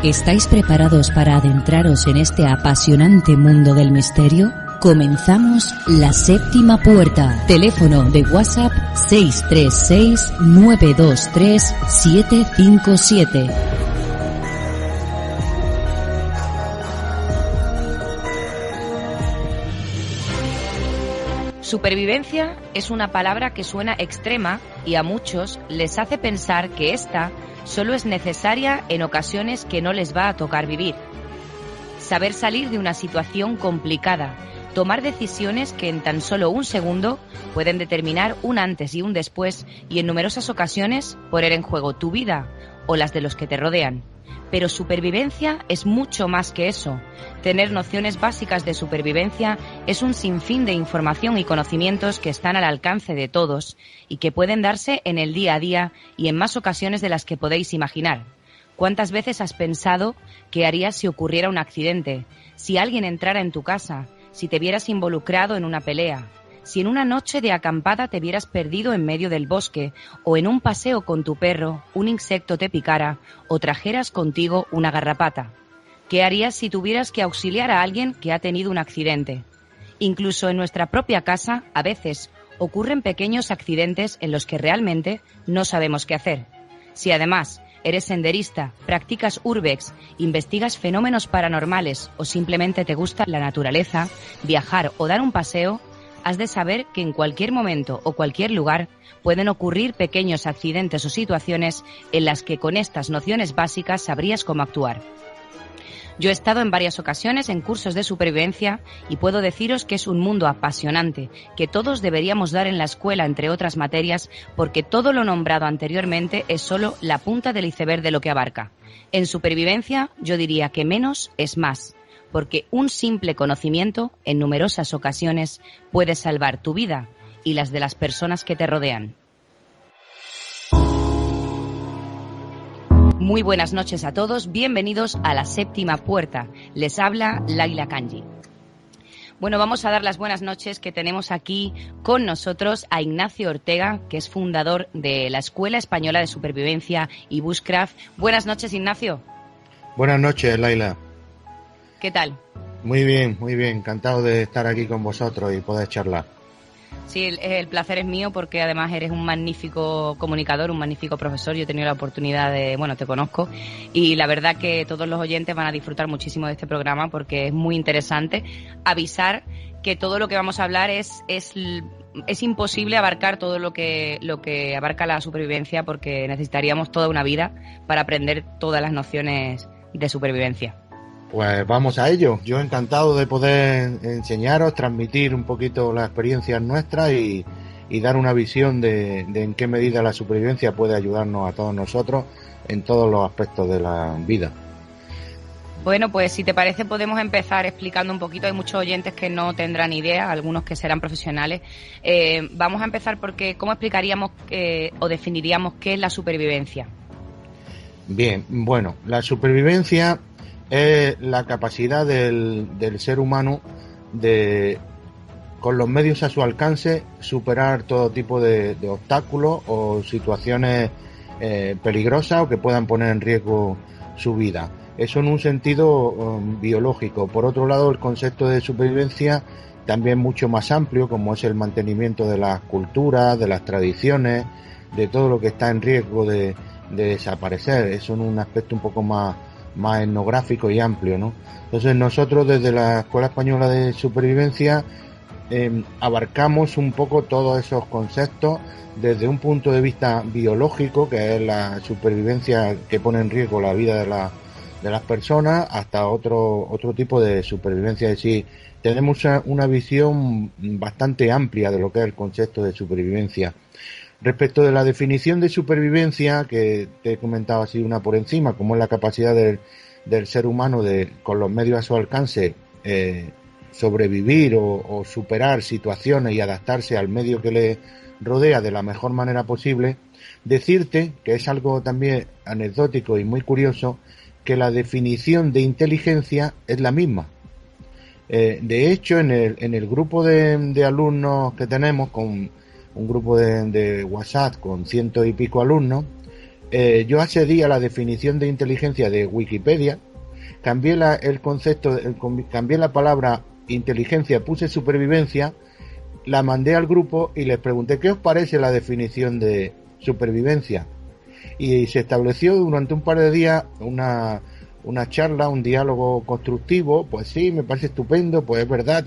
¿Estáis preparados para adentraros en este apasionante mundo del misterio? Comenzamos La Séptima Puerta. Teléfono de WhatsApp 636-923-757. Supervivencia es una palabra que suena extrema y a muchos les hace pensar que esta solo es necesaria en ocasiones que no les va a tocar vivir. Saber salir de una situación complicada, tomar decisiones que en tan solo un segundo pueden determinar un antes y un después y en numerosas ocasiones poner en juego tu vida o las de los que te rodean. Pero supervivencia es mucho más que eso. Tener nociones básicas de supervivencia es un sinfín de información y conocimientos que están al alcance de todos y que pueden darse en el día a día y en más ocasiones de las que podéis imaginar. ¿Cuántas veces has pensado qué harías si ocurriera un accidente? Si alguien entrara en tu casa, si te vieras involucrado en una pelea, si en una noche de acampada te vieras perdido en medio del bosque o en un paseo con tu perro un insecto te picara o trajeras contigo una garrapata. ¿Qué harías si tuvieras que auxiliar a alguien que ha tenido un accidente? Incluso en nuestra propia casa, a veces, ocurren pequeños accidentes en los que realmente no sabemos qué hacer. Si además eres senderista, practicas urbex, investigas fenómenos paranormales o simplemente te gusta la naturaleza, viajar o dar un paseo, has de saber que en cualquier momento o cualquier lugar pueden ocurrir pequeños accidentes o situaciones en las que con estas nociones básicas sabrías cómo actuar. Yo he estado en varias ocasiones en cursos de supervivencia y puedo deciros que es un mundo apasionante, que todos deberíamos dar en la escuela, entre otras materias, porque todo lo nombrado anteriormente es solo la punta del iceberg de lo que abarca. En supervivencia yo diría que menos es más, porque un simple conocimiento en numerosas ocasiones puede salvar tu vida y las de las personas que te rodean. Muy buenas noches a todos, bienvenidos a La Séptima Puerta. Les habla Laila Kanji. Bueno, vamos a dar las buenas noches que tenemos aquí con nosotros a Ignacio Ortega, que es fundador de la Escuela Española de Supervivencia y Bushcraft. Buenas noches, Ignacio. Buenas noches, Laila. ¿Qué tal? Muy bien, encantado de estar aquí con vosotros y poder charlar. Sí, el placer es mío porque además eres un magnífico comunicador, un magnífico profesor. Yo he tenido la oportunidad te conozco y la verdad que todos los oyentes van a disfrutar muchísimo de este programa porque es muy interesante. Avisar que todo lo que vamos a hablar es imposible abarcar todo lo que abarca la supervivencia porque necesitaríamos toda una vida para aprender todas las nociones de supervivencia. Pues vamos a ello. Yo encantado de poder enseñaros, transmitir un poquito las experiencias nuestras y dar una visión de en qué medida la supervivencia puede ayudarnos a todos nosotros en todos los aspectos de la vida. Bueno, pues si te parece podemos empezar explicando un poquito. Hay muchos oyentes que no tendrán idea, algunos que serán profesionales. Vamos a empezar porque ¿cómo explicaríamos o definiríamos qué es la supervivencia? Bien, bueno, la supervivencia es la capacidad del ser humano de, con los medios a su alcance, superar todo tipo de obstáculos o situaciones peligrosas o que puedan poner en riesgo su vida. Eso en un sentido biológico. Por otro lado, el concepto de supervivencia también mucho más amplio, como es el mantenimiento de las culturas, de las tradiciones, de todo lo que está en riesgo de desaparecer. Eso en un aspecto un poco más etnográfico y amplio, ¿no? Entonces nosotros desde la Escuela Española de Supervivencia abarcamos un poco todos esos conceptos desde un punto de vista biológico, que es la supervivencia que pone en riesgo la vida de las personas, hasta otro tipo de supervivencia. Es decir, tenemos una visión bastante amplia de lo que es el concepto de supervivencia. Respecto de la definición de supervivencia, que te he comentado así una por encima, como es la capacidad del ser humano de, con los medios a su alcance, sobrevivir o superar situaciones y adaptarse al medio que le rodea de la mejor manera posible, decirte, que es algo también anecdótico y muy curioso, que la definición de inteligencia es la misma. De hecho, en el grupo de alumnos que tenemos, con un grupo de WhatsApp con 100 y pico alumnos, yo accedí a la definición de inteligencia de Wikipedia, cambié el concepto, cambié la palabra inteligencia, puse supervivencia, la mandé al grupo y les pregunté ¿qué os parece la definición de supervivencia? Y se estableció durante un par de días una charla, un diálogo constructivo. Pues sí, me parece estupendo, pues es verdad,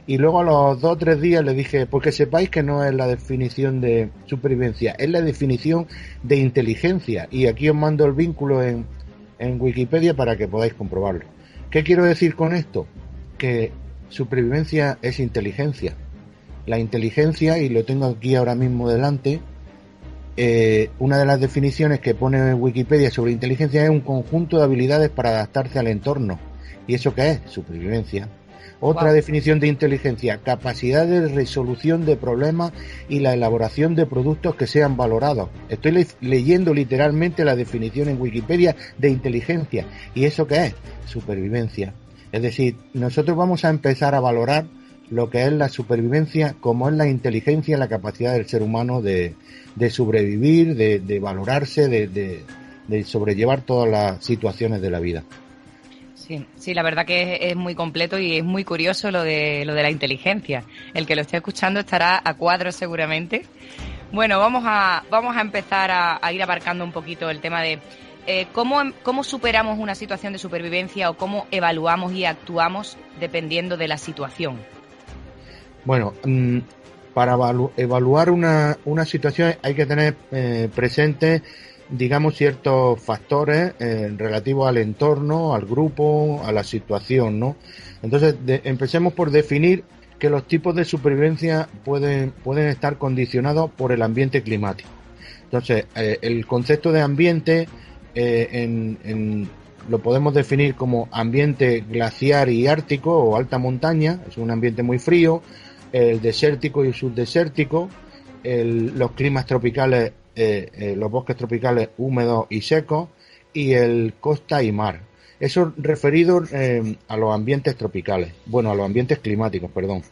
y luego a los 2 o 3 días le dije, porque sepáis que no es la definición de supervivencia, es la definición de inteligencia, y aquí os mando el vínculo en Wikipedia para que podáis comprobarlo. ¿Qué quiero decir con esto? Que supervivencia es inteligencia. La inteligencia, y lo tengo aquí ahora mismo delante, una de las definiciones que pone Wikipedia sobre inteligencia es un conjunto de habilidades para adaptarse al entorno. ¿Y eso qué es? Supervivencia. Otra definición de inteligencia, capacidad de resolución de problemas y la elaboración de productos que sean valorados. Estoy leyendo literalmente la definición en Wikipedia de inteligencia. ¿Y eso qué es? Supervivencia. Es decir, nosotros vamos a empezar a valorar lo que es la supervivencia, como es la inteligencia, la capacidad del ser humano de sobrevivir, de valorarse, de sobrellevar todas las situaciones de la vida. Sí, la verdad que es muy completo y es muy curioso lo de la inteligencia. El que lo esté escuchando estará a cuadro seguramente. Bueno, vamos a empezar a ir abarcando un poquito el tema de cómo superamos una situación de supervivencia o cómo evaluamos y actuamos dependiendo de la situación. Bueno, para evaluar una situación hay que tener presente, digamos, ciertos factores relativos al entorno, al grupo, a la situación, ¿no? Entonces, empecemos por definir que los tipos de supervivencia pueden estar condicionados por el ambiente climático. Entonces, el concepto de ambiente lo podemos definir como ambiente glaciar y ártico o alta montaña, es un ambiente muy frío, el desértico y el subdesértico, los climas tropicales, los bosques tropicales húmedos y secos, y el costa y mar. Eso referido a los ambientes tropicales, a los ambientes climáticos, perdón.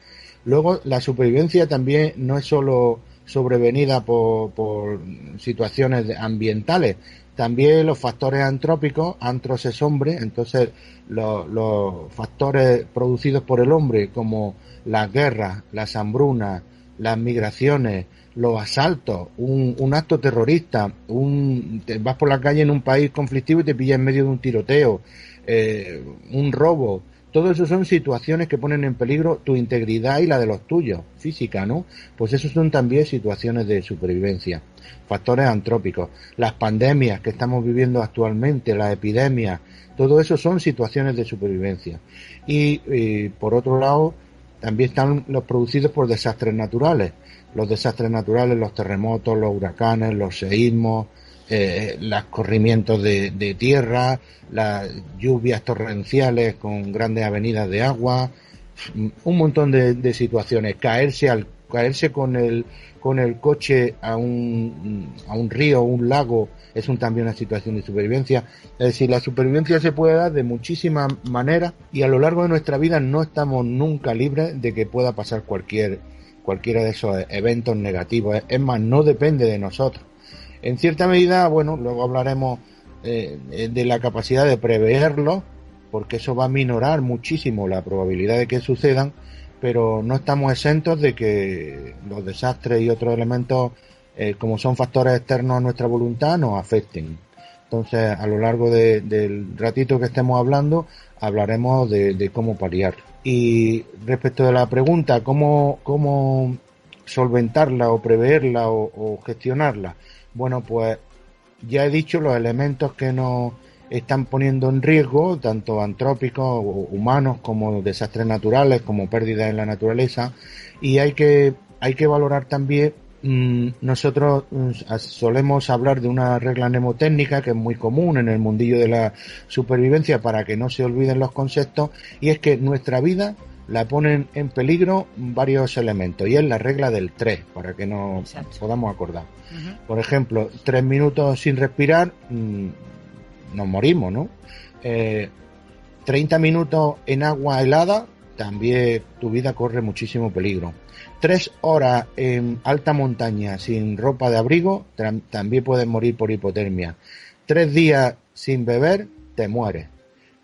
Luego, la supervivencia también no es solo sobrevenida por situaciones ambientales, también los factores antrópicos, antros es hombre, entonces los factores producidos por el hombre, como las guerras, las hambrunas, las migraciones, los asaltos, un acto terrorista, te vas por la calle en un país conflictivo y te pillas en medio de un tiroteo, un robo. Todo eso son situaciones que ponen en peligro tu integridad y la de los tuyos, física, ¿no? Pues eso son también situaciones de supervivencia. Factores antrópicos, las pandemias que estamos viviendo actualmente, las epidemias, todo eso son situaciones de supervivencia. Y por otro lado, también están los producidos por desastres naturales. Los desastres naturales, los terremotos, los huracanes, los seísmos, los corrimientos de tierra, las lluvias torrenciales con grandes avenidas de agua, un montón de situaciones. Caerse con el coche a un río o un lago es también una situación de supervivencia. Es decir, la supervivencia se puede dar de muchísimas maneras y a lo largo de nuestra vida no estamos nunca libres de que pueda pasar cualquiera de esos eventos negativos. Es más, no depende de nosotros. En cierta medida, luego hablaremos de la capacidad de preverlo, porque eso va a minorar muchísimo la probabilidad de que sucedan, pero no estamos exentos de que los desastres y otros elementos, como son factores externos a nuestra voluntad, nos afecten. Entonces, a lo largo del ratito que estemos hablando, hablaremos de cómo paliarlo. Y respecto de la pregunta, ¿cómo solventarla o preverla o gestionarla? Bueno, pues ya he dicho los elementos que nos están poniendo en riesgo, tanto antrópicos o humanos como desastres naturales, como pérdidas en la naturaleza, y hay que valorar también. Nosotros solemos hablar de una regla mnemotécnica que es muy común en el mundillo de la supervivencia para que no se olviden los conceptos, y es que nuestra vida la ponen en peligro varios elementos, y es la regla del 3, para que nos podamos acordar. Uh-huh. Por ejemplo, 3 minutos sin respirar, nos morimos, ¿no? 30 minutos en agua helada, también tu vida corre muchísimo peligro. 3 horas en alta montaña sin ropa de abrigo, también puedes morir por hipotermia. 3 días sin beber, te mueres.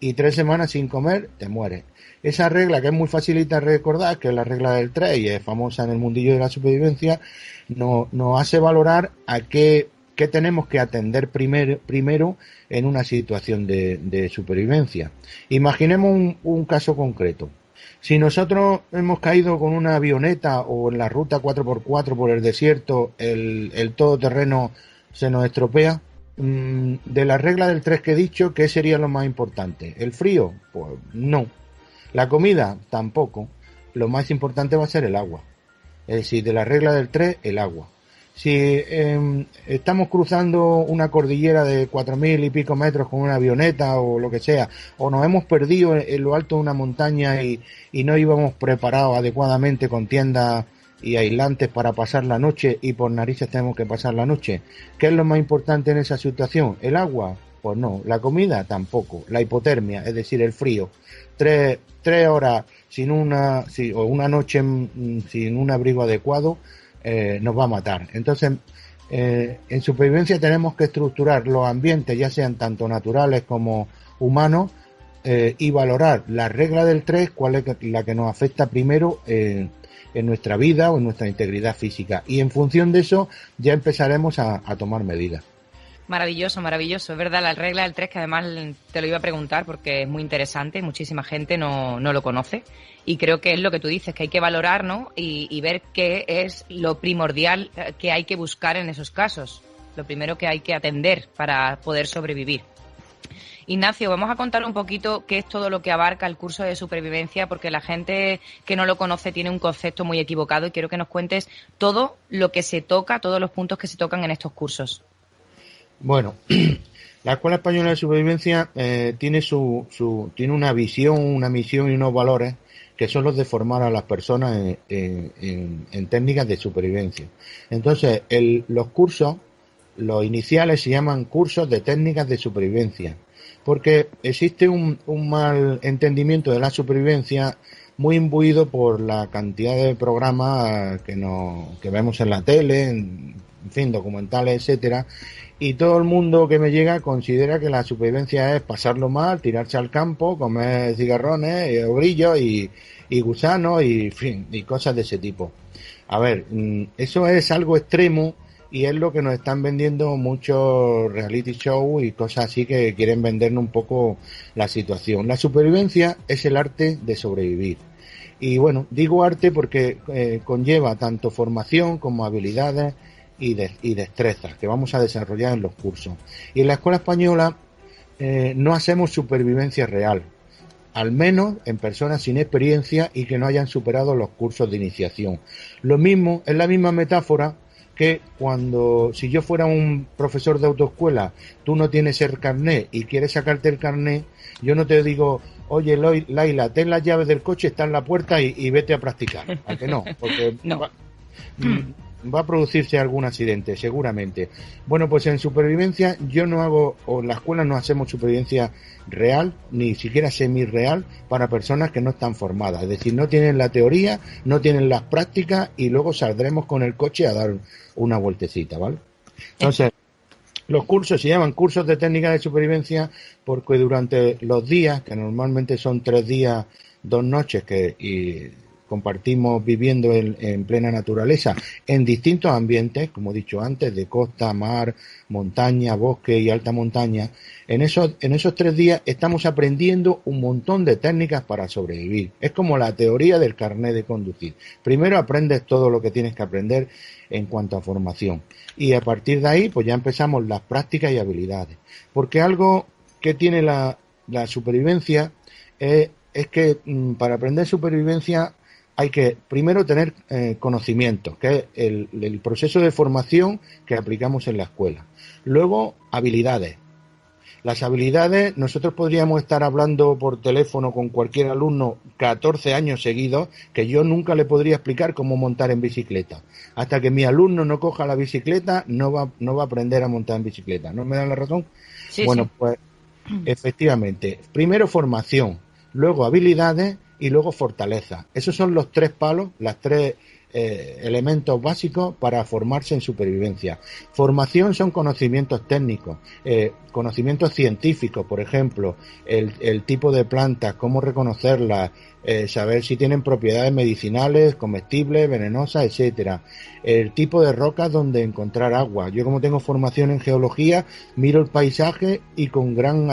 Y 3 semanas sin comer, te mueres. Esa regla, que es muy facilita de recordar, que es la regla del 3 y es famosa en el mundillo de la supervivencia, nos hace valorar a qué tenemos que atender primero en una situación de supervivencia. Imaginemos un caso concreto. Si nosotros hemos caído con una avioneta o en la ruta 4x4 por el desierto, el todoterreno se nos estropea, de la regla del 3 que he dicho, ¿qué sería lo más importante? ¿El frío? Pues no. La comida, tampoco. Lo más importante va a ser el agua. Es decir, de la regla del 3, el agua. Si estamos cruzando una cordillera de 4.000 y pico metros con una avioneta o lo que sea, o nos hemos perdido en lo alto de una montaña y no íbamos preparados adecuadamente con tiendas y aislantes para pasar la noche y por narices tenemos que pasar la noche, ¿qué es lo más importante en esa situación? ¿El agua? Pues no. ¿La comida? Tampoco. La hipotermia, es decir, el frío. 3 horas o una noche sin un abrigo adecuado nos va a matar. Entonces, en supervivencia tenemos que estructurar los ambientes, ya sean tanto naturales como humanos, y valorar la regla del 3, cuál es la que nos afecta primero en nuestra vida o en nuestra integridad física. Y en función de eso ya empezaremos a tomar medidas. Maravilloso, maravilloso. Es verdad, la regla del 3, que además te lo iba a preguntar porque es muy interesante, muchísima gente no lo conoce y creo que es lo que tú dices, que hay que valorar, ¿no? Y ver qué es lo primordial que hay que buscar en esos casos, lo primero que hay que atender para poder sobrevivir. Ignacio, vamos a contar un poquito qué es todo lo que abarca el curso de supervivencia, porque la gente que no lo conoce tiene un concepto muy equivocado y quiero que nos cuentes todo lo que se toca, todos los puntos que se tocan en estos cursos. Bueno, la Escuela Española de Supervivencia tiene tiene una visión, una misión y unos valores que son los de formar a las personas en técnicas de supervivencia. Entonces, los cursos, los iniciales, se llaman cursos de técnicas de supervivencia, porque existe un mal entendimiento de la supervivencia muy imbuido por la cantidad de programas que vemos en la tele, en fin, documentales, etcétera. Y todo el mundo que me llega considera que la supervivencia es pasarlo mal, tirarse al campo, comer cigarrones, grillos y gusanos y, en fin, y cosas de ese tipo. A ver, eso es algo extremo y es lo que nos están vendiendo muchos reality shows y cosas así que quieren vendernos un poco la situación. La supervivencia es el arte de sobrevivir. Y bueno, digo arte porque conlleva tanto formación como habilidades y destrezas que vamos a desarrollar en los cursos. Y en la Escuela Española no hacemos supervivencia real, al menos en personas sin experiencia y que no hayan superado los cursos de iniciación. Lo mismo, es la misma metáfora que si yo fuera un profesor de autoescuela, tú no tienes el carnet y quieres sacarte el carnet, yo no te digo, oye Laila, ten las llaves del coche, está en la puerta y vete a practicar. ¿A que no? Porque no. Va a producirse algún accidente, seguramente. Bueno, pues en supervivencia yo no hago, o en la escuela no hacemos supervivencia real, ni siquiera semi-real, para personas que no están formadas. Es decir, no tienen la teoría, no tienen las prácticas y luego saldremos con el coche a dar una vueltecita, ¿vale? Entonces, los cursos se llaman cursos de técnicas de supervivencia porque durante los días, que normalmente son 3 días, 2 noches, compartimos viviendo en plena naturaleza, en distintos ambientes, como he dicho antes, de costa, mar, montaña, bosque y alta montaña. En esos 3 días estamos aprendiendo un montón de técnicas para sobrevivir. Es como la teoría del carnet de conducir. Primero aprendes todo lo que tienes que aprender en cuanto a formación. Y a partir de ahí, pues ya empezamos las prácticas y habilidades. Porque algo que tiene la supervivencia es que para aprender supervivencia hay que primero tener conocimiento, que es el proceso de formación que aplicamos en la escuela. Luego, habilidades. Las habilidades, nosotros podríamos estar hablando por teléfono con cualquier alumno 14 años seguidos, que yo nunca le podría explicar cómo montar en bicicleta. Hasta que mi alumno no coja la bicicleta, no va a aprender a montar en bicicleta. ¿No me dan la razón? Sí, bueno, sí. Pues efectivamente, primero formación, luego habilidades y luego fortaleza. Esos son los 3 palos, las 3 elementos básicos para formarse en supervivencia. Formación son conocimientos técnicos, conocimientos científicos, por ejemplo, el tipo de plantas, cómo reconocerlas, saber si tienen propiedades medicinales, comestibles, venenosas, etcétera. El tipo de rocas donde encontrar agua. Yo, como tengo formación en geología, miro el paisaje y con gran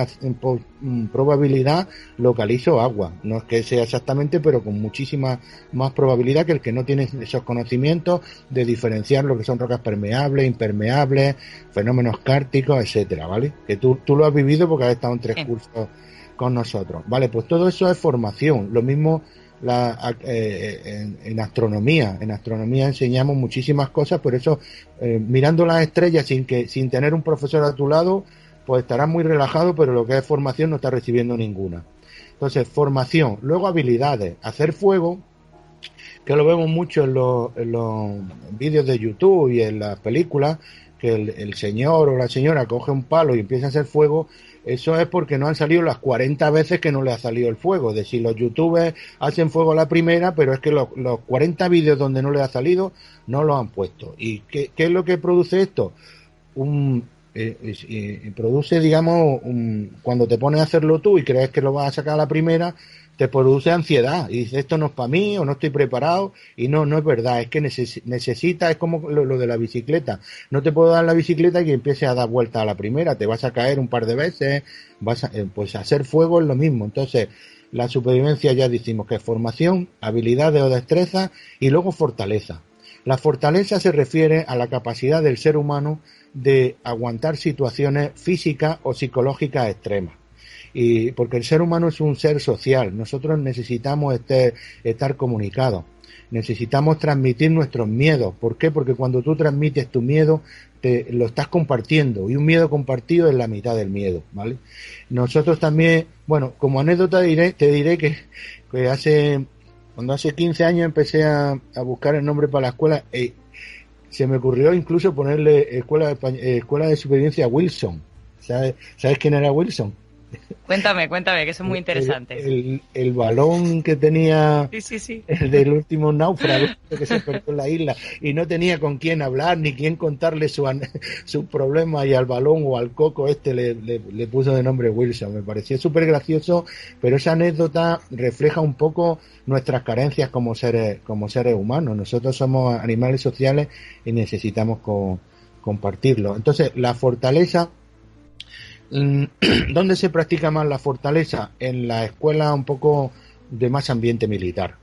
probabilidad localizo agua. No es que sea exactamente, pero con muchísima más probabilidad que el que no tiene esos conocimientos de diferenciar lo que son rocas permeables, impermeables, fenómenos kárticos, etcétera, ¿vale? Que tú lo has vivido porque has estado en 3 cursos con nosotros. Vale, pues todo eso es formación. Lo mismo en astronomía. En astronomía enseñamos muchísimas cosas, por eso mirando las estrellas sin tener un profesor a tu lado, pues estarás muy relajado, pero lo que es formación no estás recibiendo ninguna. Entonces, formación. Luego habilidades. Hacer fuego, que lo vemos mucho en los vídeos de YouTube y en las películas, que el señor o la señora coge un palo y empieza a hacer fuego. Eso es porque no han salido las 40 veces que no le ha salido el fuego. Es decir, los youtubers hacen fuego a la primera, pero es que los 40 vídeos donde no le ha salido no los han puesto. ¿Y qué es lo que produce esto? Produce, digamos, cuando te pones a hacerlo tú y crees que lo vas a sacar a la primera, te produce ansiedad y dices, esto no es para mí o no estoy preparado, y no es verdad, es que necesitas, es como lo de la bicicleta, no te puedo dar la bicicleta y que empieces a dar vueltas a la primera, te vas a caer un par de veces, pues hacer fuego es lo mismo. Entonces, la supervivencia ya decimos que es formación, habilidades o destrezas y luego fortaleza. La fortaleza se refiere a la capacidad del ser humano de aguantar situaciones físicas o psicológicas extremas. Y porque el ser humano es un ser social, nosotros necesitamos estar comunicados, necesitamos transmitir nuestros miedos. ¿Por qué? Porque cuando tú transmites tu miedo, lo estás compartiendo, y un miedo compartido es la mitad del miedo, ¿vale? Nosotros también, bueno, como anécdota te diré que cuando hace 15 años empecé a buscar el nombre para la escuela, se me ocurrió incluso ponerle escuela de supervivencia Wilson. ¿Sabes quién era Wilson? Cuéntame, que eso es muy interesante. El balón que tenía, sí. el del último náufrago que se perdió en la isla y no tenía con quién hablar ni quién contarle sus problemas, y al balón o al coco le puso de nombre Wilson. Me pareció súper gracioso, pero esa anécdota refleja un poco nuestras carencias como seres humanos. Nosotros somos animales sociales y necesitamos compartirlo. Entonces, la fortaleza. ¿Dónde se practica más la fortaleza? En la escuela un poco de más ambiente militar.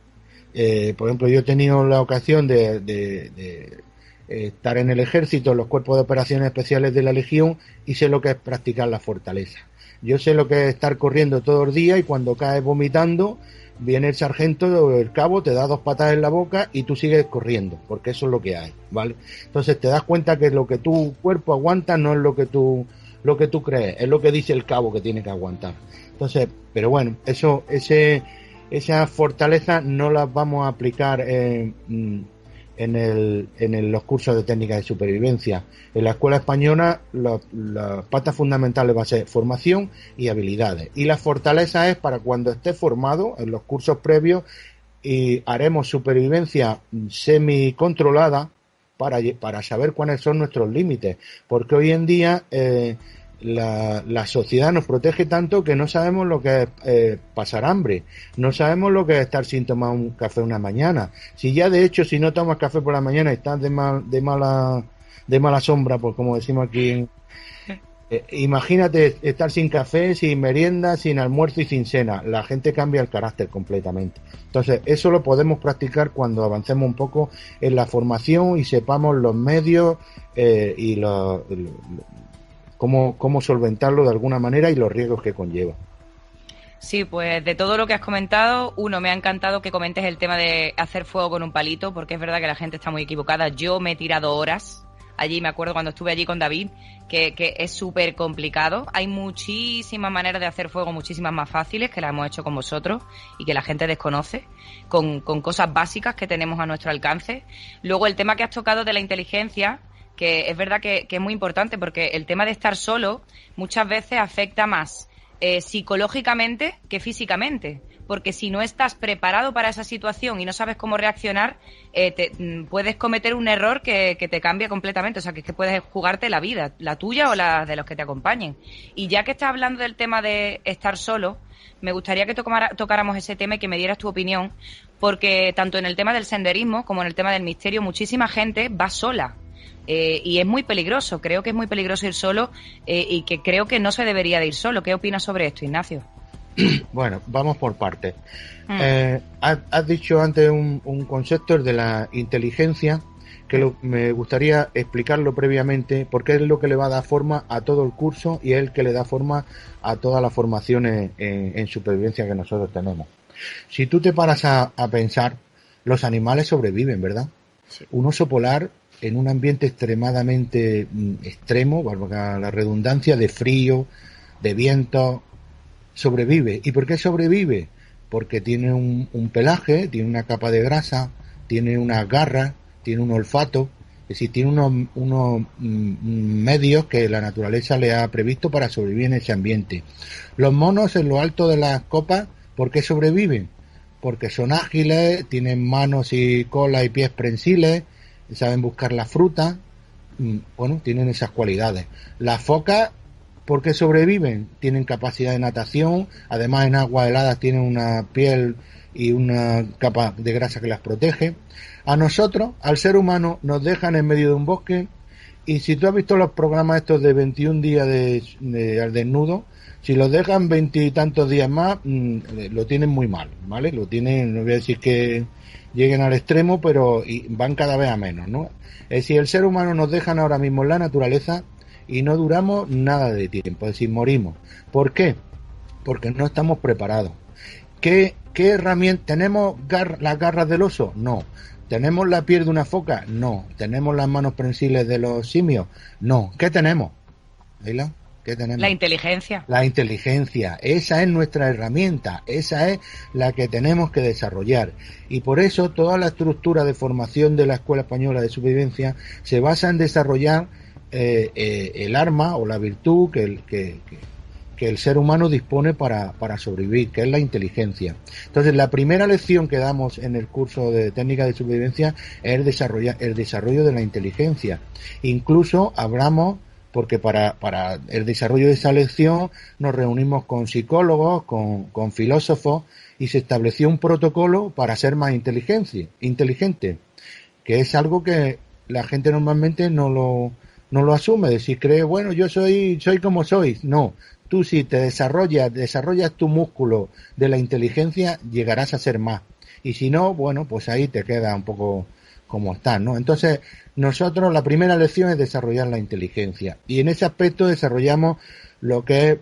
Por ejemplo, yo he tenido la ocasión de estar en el ejército, en los cuerpos de operaciones especiales de la Legión, y sé lo que es practicar la fortaleza. Yo sé lo que es estar corriendo todo el día y cuando caes vomitando, viene el sargento o el cabo, te da 2 patadas en la boca y tú sigues corriendo, porque eso es lo que hay, ¿vale? Entonces te das cuenta que lo que tu cuerpo aguanta no es lo que tú crees, es lo que dice el cabo que tiene que aguantar. Entonces, pero bueno, esa fortaleza no las vamos a aplicar en los cursos de técnicas de supervivencia. En la escuela española las patas fundamentales va a ser formación y habilidades. Y la fortaleza es para cuando esté formado en los cursos previos, y haremos supervivencia semi-controlada para saber cuáles son nuestros límites. Porque hoy en día la sociedad nos protege tanto que no sabemos lo que es pasar hambre, no sabemos lo que es estar sin tomar un café una mañana. Si ya de hecho, si no tomas café por la mañana y estás de mala sombra, pues como decimos aquí, imagínate estar sin café, sin merienda, sin almuerzo y sin cena. La gente cambia el carácter completamente. Entonces, eso lo podemos practicar cuando avancemos un poco en la formación y sepamos los medios y cómo solventarlo de alguna manera y los riesgos que conlleva. Sí, pues de todo lo que has comentado, me ha encantado que comentes el tema de hacer fuego con un palito, porque es verdad que la gente está muy equivocada. Yo me he tirado horas allí, me acuerdo cuando estuve allí con David, que es súper complicado. Hay muchísimas maneras de hacer fuego, muchísimas más fáciles, que las hemos hecho con vosotros y que la gente desconoce, con cosas básicas que tenemos a nuestro alcance. Luego el tema que has tocado de la inteligencia, que es verdad que es muy importante, porque el tema de estar solo muchas veces afecta más psicológicamente que físicamente, porque si no estás preparado para esa situación y no sabes cómo reaccionar, puedes cometer un error que te cambia completamente. O sea, que es que puedes jugarte la vida, la tuya o la de los que te acompañen. Y ya que estás hablando del tema de estar solo, me gustaría que tocáramos ese tema y que me dieras tu opinión, porque tanto en el tema del senderismo como en el tema del misterio, muchísima gente va sola. Y es muy peligroso, creo que es muy peligroso ir solo y que creo que no se debería de ir solo. ¿Qué opinas sobre esto, Ignacio? Bueno, vamos por partes. Has dicho antes un concepto, el de la inteligencia, que me gustaría explicarlo previamente, porque es lo que le va a dar forma a todo el curso y es el que le da forma a todas las formaciones en supervivencia que nosotros tenemos. Si tú te paras a pensar, los animales sobreviven, ¿verdad? Sí. Un oso polar en un ambiente extremadamente extremo, valga la redundancia, de frío, de viento, sobrevive. ¿Y por qué sobrevive? Porque tiene un pelaje, tiene una capa de grasa, tiene unas garras, tiene un olfato, es decir, tiene unos medios que la naturaleza le ha previsto para sobrevivir en ese ambiente. Los monos en lo alto de las copas, ¿por qué sobreviven? Porque son ágiles, tienen manos y cola y pies prensiles, saben buscar la fruta, bueno, tienen esas cualidades. Las focas, ¿por qué sobreviven? Tienen capacidad de natación, además en aguas heladas tienen una piel y una capa de grasa que las protege. A nosotros, al ser humano, nos dejan en medio de un bosque y si tú has visto los programas estos de 21 días al desnudo, si los dejan 20 y tantos días más, lo tienen muy mal, ¿vale? Lo tienen, no voy a decir que lleguen al extremo, pero van cada vez a menos, ¿no? Es decir, el ser humano nos dejan ahora mismo en la naturaleza y no duramos nada de tiempo, es decir, morimos. ¿Por qué? Porque no estamos preparados. ¿Qué herramientas? ¿Tenemos las garras del oso? No. ¿Tenemos la piel de una foca? No. ¿Tenemos las manos prensiles de los simios? No. ¿Qué tenemos? ¿Leila? ¿Qué tenemos? La inteligencia. La inteligencia. Esa es nuestra herramienta. Esa es la que tenemos que desarrollar. Y por eso toda la estructura de formación de la Escuela Española de Supervivencia se basa en desarrollar el arma o la virtud que el ser humano dispone para sobrevivir, que es la inteligencia. Entonces, la primera lección que damos en el curso de técnica de supervivencia es el desarrollo de la inteligencia. Incluso hablamos, porque para el desarrollo de esa lección nos reunimos con psicólogos, con filósofos, y se estableció un protocolo para ser más inteligente, que es algo que la gente normalmente no lo asume, decir, cree, bueno, yo soy como soy. No, tú si te desarrollas tu músculo de la inteligencia, llegarás a ser más. Y si no, bueno, pues ahí te queda un poco como estás, ¿no? Entonces, nosotros la primera lección es desarrollar la inteligencia. Y en ese aspecto desarrollamos lo que es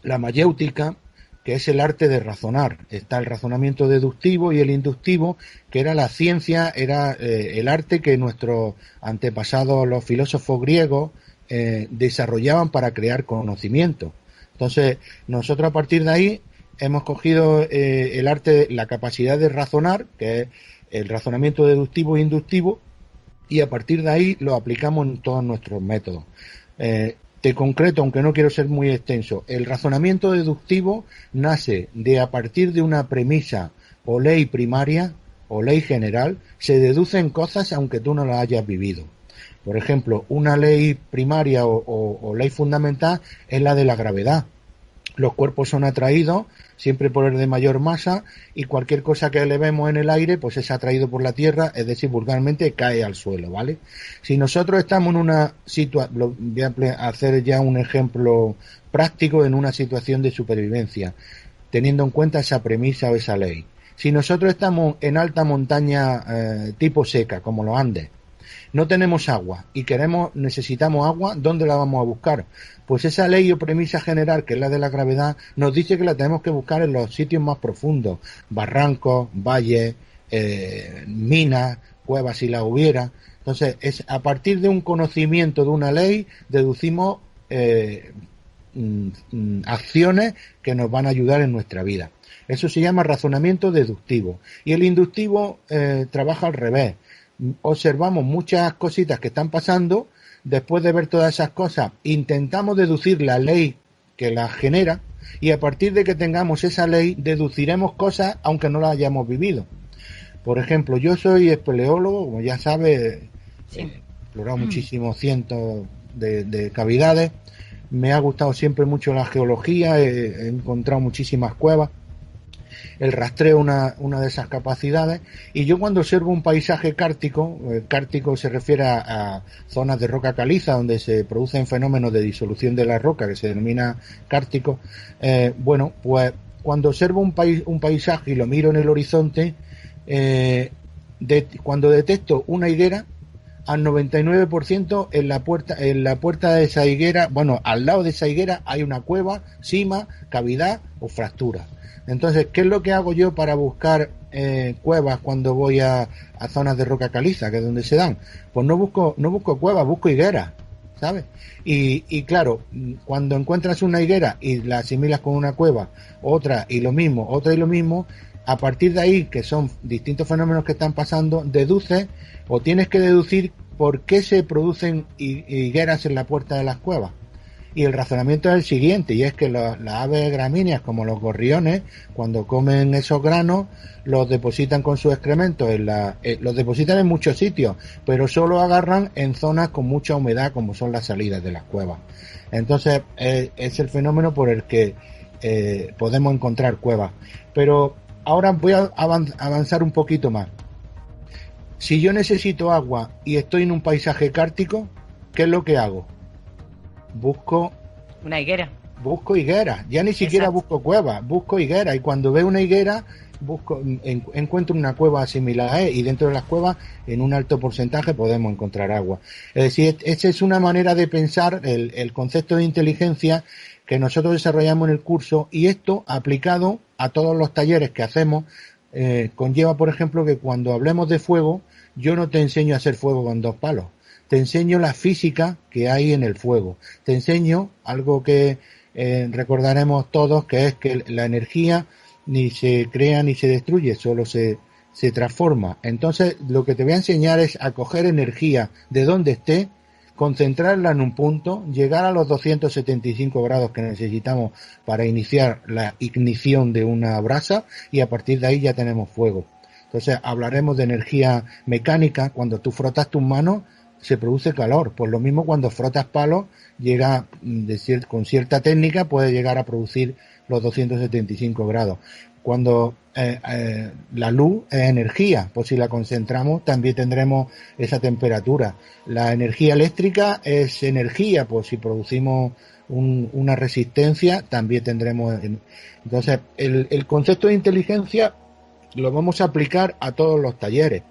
la mayéutica, que es el arte de razonar. Está el razonamiento deductivo y el inductivo, que era la ciencia, era el arte que nuestros antepasados, los filósofos griegos, desarrollaban para crear conocimiento. Entonces, nosotros a partir de ahí hemos cogido el arte, la capacidad de razonar, que es el razonamiento deductivo e inductivo, y a partir de ahí lo aplicamos en todos nuestros métodos. De concreto, aunque no quiero ser muy extenso, el razonamiento deductivo nace de a partir de una premisa o ley primaria o ley general, se deducen cosas aunque tú no las hayas vivido. Por ejemplo, una ley primaria o ley fundamental es la de la gravedad. Los cuerpos son atraídos siempre por el de mayor masa y cualquier cosa que elevemos en el aire pues es atraído por la tierra, es decir, vulgarmente cae al suelo, ¿vale? Si nosotros estamos en una situación, voy a hacer ya un ejemplo práctico en una situación de supervivencia, teniendo en cuenta esa premisa o esa ley. Si nosotros estamos en alta montaña tipo seca, como los Andes, no tenemos agua y necesitamos agua, ¿dónde la vamos a buscar? Pues esa ley o premisa general, que es la de la gravedad, nos dice que la tenemos que buscar en los sitios más profundos, barrancos, valles, minas, cuevas si la hubiera. Entonces, es a partir de un conocimiento de una ley, deducimos acciones que nos van a ayudar en nuestra vida. Eso se llama razonamiento deductivo. Y el inductivo trabaja al revés. Observamos muchas cositas que están pasando, después de ver todas esas cosas intentamos deducir la ley que las genera, y a partir de que tengamos esa ley deduciremos cosas aunque no las hayamos vivido. Por ejemplo, yo soy espeleólogo, como ya sabes, Sí. he explorado muchísimos cientos de cavidades, me ha gustado siempre mucho la geología, he encontrado muchísimas cuevas, el rastreo una de esas capacidades, y yo cuando observo un paisaje kártico, kártico se refiere a zonas de roca caliza donde se producen fenómenos de disolución de la roca que se denomina kártico, bueno, pues cuando observo un paisaje y lo miro en el horizonte, cuando detecto una higuera, al 99% en la puerta de esa higuera, bueno, al lado de esa higuera hay una cueva, sima, cavidad o fractura. Entonces, ¿qué es lo que hago yo para buscar cuevas cuando voy a zonas de roca caliza, que es donde se dan? Pues no busco cuevas, busco higueras, ¿sabes? Y claro, cuando encuentras una higuera y la asimilas con una cueva, otra y lo mismo, a partir de ahí, que son distintos fenómenos que están pasando, deduces o tienes que deducir por qué se producen higueras en la puerta de las cuevas. Y el razonamiento es el siguiente, y es que las aves gramíneas, como los gorriones, cuando comen esos granos, los depositan con sus excrementos, los depositan en muchos sitios, pero solo agarran en zonas con mucha humedad, como son las salidas de las cuevas. Entonces, es el fenómeno por el que podemos encontrar cuevas. Pero ahora voy a avanzar un poquito más. Si yo necesito agua y estoy en un paisaje kártico, ¿qué es lo que hago? Busco una higuera. Busco higueras, ya ni siquiera busco cuevas, busco higueras, y cuando veo una higuera encuentro una cueva similar, y dentro de las cuevas en un alto porcentaje podemos encontrar agua. Es decir, esa es una manera de pensar el concepto de inteligencia que nosotros desarrollamos en el curso, y esto aplicado a todos los talleres que hacemos conlleva, por ejemplo, que cuando hablemos de fuego, yo no te enseño a hacer fuego con 2 palos. Te enseño la física que hay en el fuego. Te enseño algo que recordaremos todos, que es que la energía ni se crea ni se destruye, solo se transforma. Entonces, lo que te voy a enseñar es a coger energía de donde esté, concentrarla en un punto, llegar a los 275 grados que necesitamos para iniciar la ignición de una brasa, y a partir de ahí ya tenemos fuego. Entonces, hablaremos de energía mecánica. Cuando tú frotas tus manos, se produce calor. Pues lo mismo cuando frotas palos, llega con cierta técnica, puede llegar a producir los 275 grados. Cuando la luz es energía, pues si la concentramos también tendremos esa temperatura. La energía eléctrica es energía, pues si producimos una resistencia también tendremos. Entonces, el concepto de inteligencia lo vamos a aplicar a todos los talleres.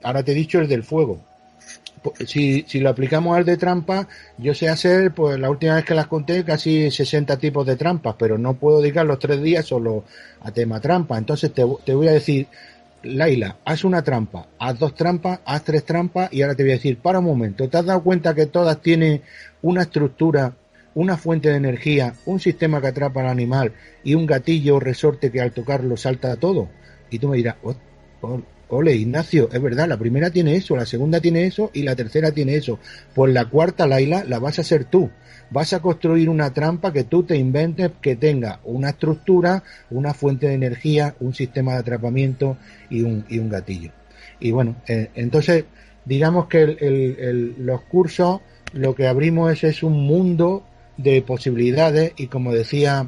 Ahora te he dicho el del fuego. Si lo aplicamos al de trampa, yo sé hacer, pues la última vez que las conté, casi 60 tipos de trampas, pero no puedo dedicar los 3 días solo a tema trampa. Entonces te voy a decir, Laila, haz una trampa, haz 2 trampas, haz 3 trampas, y ahora te voy a decir, para un momento, ¿te has dado cuenta que todas tienen una estructura, una fuente de energía, un sistema que atrapa al animal y un gatillo o resorte que al tocarlo salta todo? Y tú me dirás, ole, Ignacio, es verdad, la primera tiene eso, la segunda tiene eso y la tercera tiene eso. Pues la cuarta, Laila, la vas a hacer tú. Vas a construir una trampa que tú te inventes, que tenga una estructura, una fuente de energía, un sistema de atrapamiento y un gatillo. Y bueno, entonces, digamos que los cursos, lo que abrimos es un mundo de posibilidades, y como decía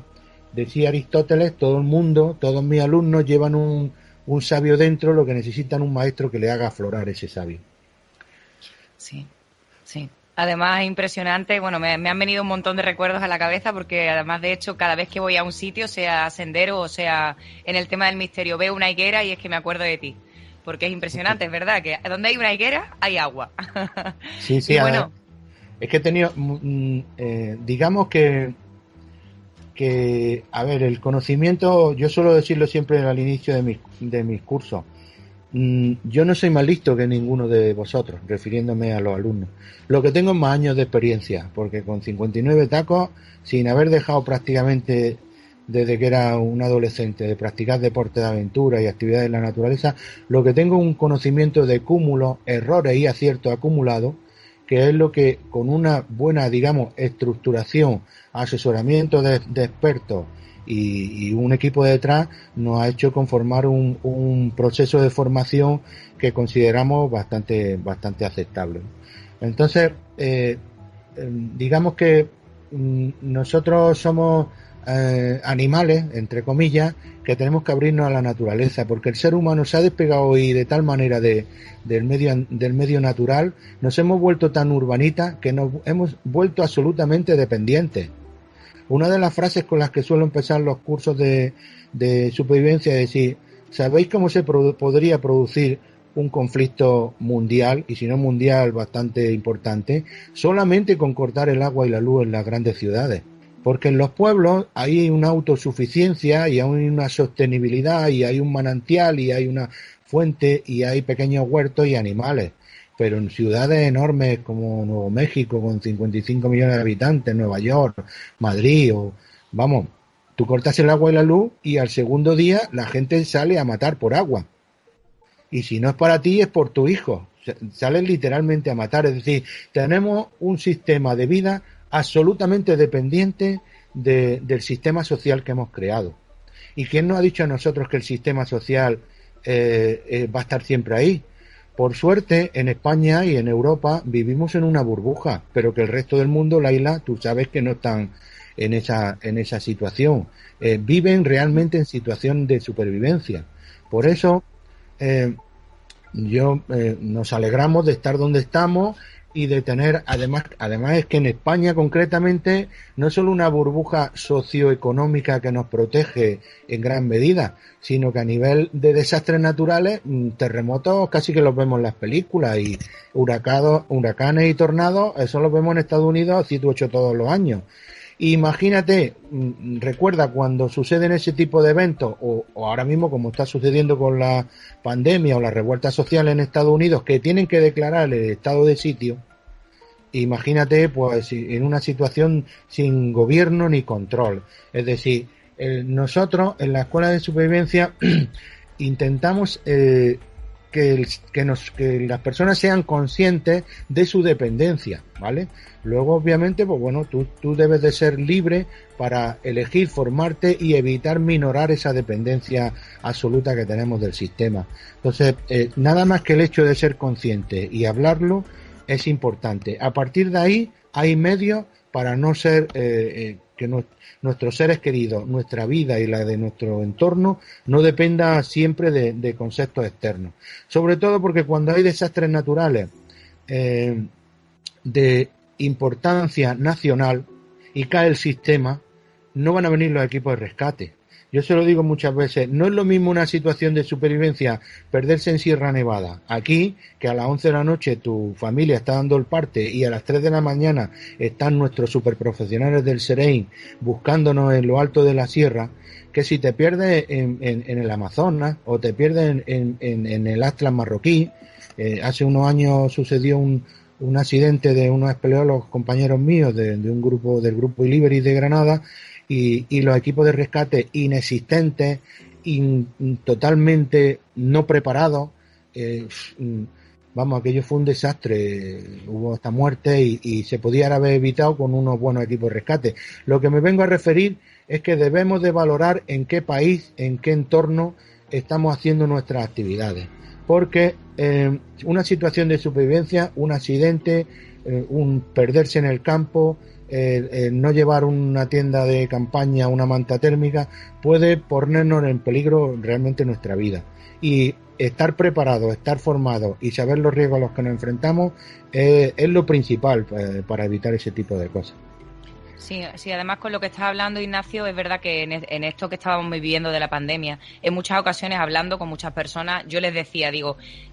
Aristóteles, todo el mundo, todos mis alumnos llevan un sabio dentro, lo que necesitan un maestro que le haga aflorar ese sabio. Sí, sí. Además es impresionante, bueno, me han venido un montón de recuerdos a la cabeza, porque además, de hecho, cada vez que voy a un sitio, sea sendero o sea en el tema del misterio, veo una higuera y es que me acuerdo de ti, porque es impresionante, es verdad, que donde hay una higuera hay agua. Sí, sí, y bueno, es que he tenido, digamos que, a ver, el conocimiento, yo suelo decirlo siempre al inicio de mis cursos, yo no soy más listo que ninguno de vosotros, refiriéndome a los alumnos. Lo que tengo es más años de experiencia, porque con 59 tacos, sin haber dejado prácticamente desde que era un adolescente de practicar deporte de aventura y actividades en la naturaleza, lo que tengo es un conocimiento de cúmulos, errores y aciertos acumulados, que es lo que con una buena, digamos, estructuración, asesoramiento de expertos y un equipo detrás nos ha hecho conformar un proceso de formación que consideramos bastante aceptable. Entonces, digamos que nosotros somos animales, entre comillas, que tenemos que abrirnos a la naturaleza, porque el ser humano se ha despegado hoy de tal manera del medio natural, nos hemos vuelto tan urbanitas que nos hemos vuelto absolutamente dependientes. Una de las frases con las que suelo empezar los cursos de supervivencia es decir, ¿sabéis cómo se podría producir un conflicto mundial, y si no mundial bastante importante, solamente con cortar el agua y la luz en las grandes ciudades? Porque en los pueblos hay una autosuficiencia y hay una sostenibilidad y hay un manantial y hay una fuente y hay pequeños huertos y animales. Pero en ciudades enormes como Nuevo México con 55 millones de habitantes, Nueva York, Madrid, vamos, tú cortas el agua y la luz y al segundo día la gente sale a matar por agua. Y si no es para ti, es por tu hijo. Salen literalmente a matar. Es decir, tenemos un sistema de vida absolutamente dependiente del sistema social que hemos creado. ¿Y quién nos ha dicho a nosotros que el sistema social va a estar siempre ahí? Por suerte, en España y en Europa vivimos en una burbuja, pero que el resto del mundo, Laila, tú sabes que no están en esa situación. Viven realmente en situación de supervivencia. Por eso, nos alegramos de estar donde estamos y de tener, además es que en España concretamente no es solo una burbuja socioeconómica que nos protege en gran medida, sino que a nivel de desastres naturales, terremotos casi que los vemos en las películas, y huracanes y tornados, eso los vemos en Estados Unidos 7 u 8 todos los años. Imagínate, recuerda cuando suceden ese tipo de eventos, o ahora mismo como está sucediendo con la pandemia o la revuelta social en Estados Unidos, que tienen que declarar el estado de sitio. Imagínate, pues, en una situación sin gobierno ni control. Es decir, nosotros en la escuela de supervivencia intentamos que las personas sean conscientes de su dependencia, ¿vale? Luego, obviamente, pues bueno, tú debes de ser libre para elegir formarte y evitar minorar esa dependencia absoluta que tenemos del sistema. Entonces, nada más que el hecho de ser consciente y hablarlo es importante. A partir de ahí, hay medios para no ser que nuestros seres queridos, nuestra vida y la de nuestro entorno no dependa siempre de conceptos externos. Sobre todo porque cuando hay desastres naturales de importancia nacional y cae el sistema, no van a venir los equipos de rescate. Yo se lo digo muchas veces, no es lo mismo una situación de supervivencia perderse en Sierra Nevada aquí, que a las 11 de la noche tu familia está dando el parte y a las 3 de la mañana están nuestros superprofesionales del SEREIN buscándonos en lo alto de la sierra, que si te pierdes en el Amazonas o te pierdes en el Atlas marroquí. Hace unos años sucedió un accidente de unos espeleólogos compañeros míos del grupo Ilíberis de Granada, y los equipos de rescate inexistentes, totalmente no preparados. Vamos, aquello fue un desastre, hubo hasta muerte y se podía haber evitado con unos buenos equipos de rescate. Lo que me vengo a referir es que debemos de valorar en qué país, en qué entorno estamos haciendo nuestras actividades, porque una situación de supervivencia, un accidente, un perderse en el campo, no llevar una tienda de campaña, una manta térmica, puede ponernos en peligro realmente nuestra vida. Y estar preparado, estar formado y saber los riesgos a los que nos enfrentamos es lo principal para evitar ese tipo de cosas. Sí, además con lo que estás hablando, Ignacio, es verdad que en esto que estábamos viviendo de la pandemia, en muchas ocasiones hablando con muchas personas, yo les decía,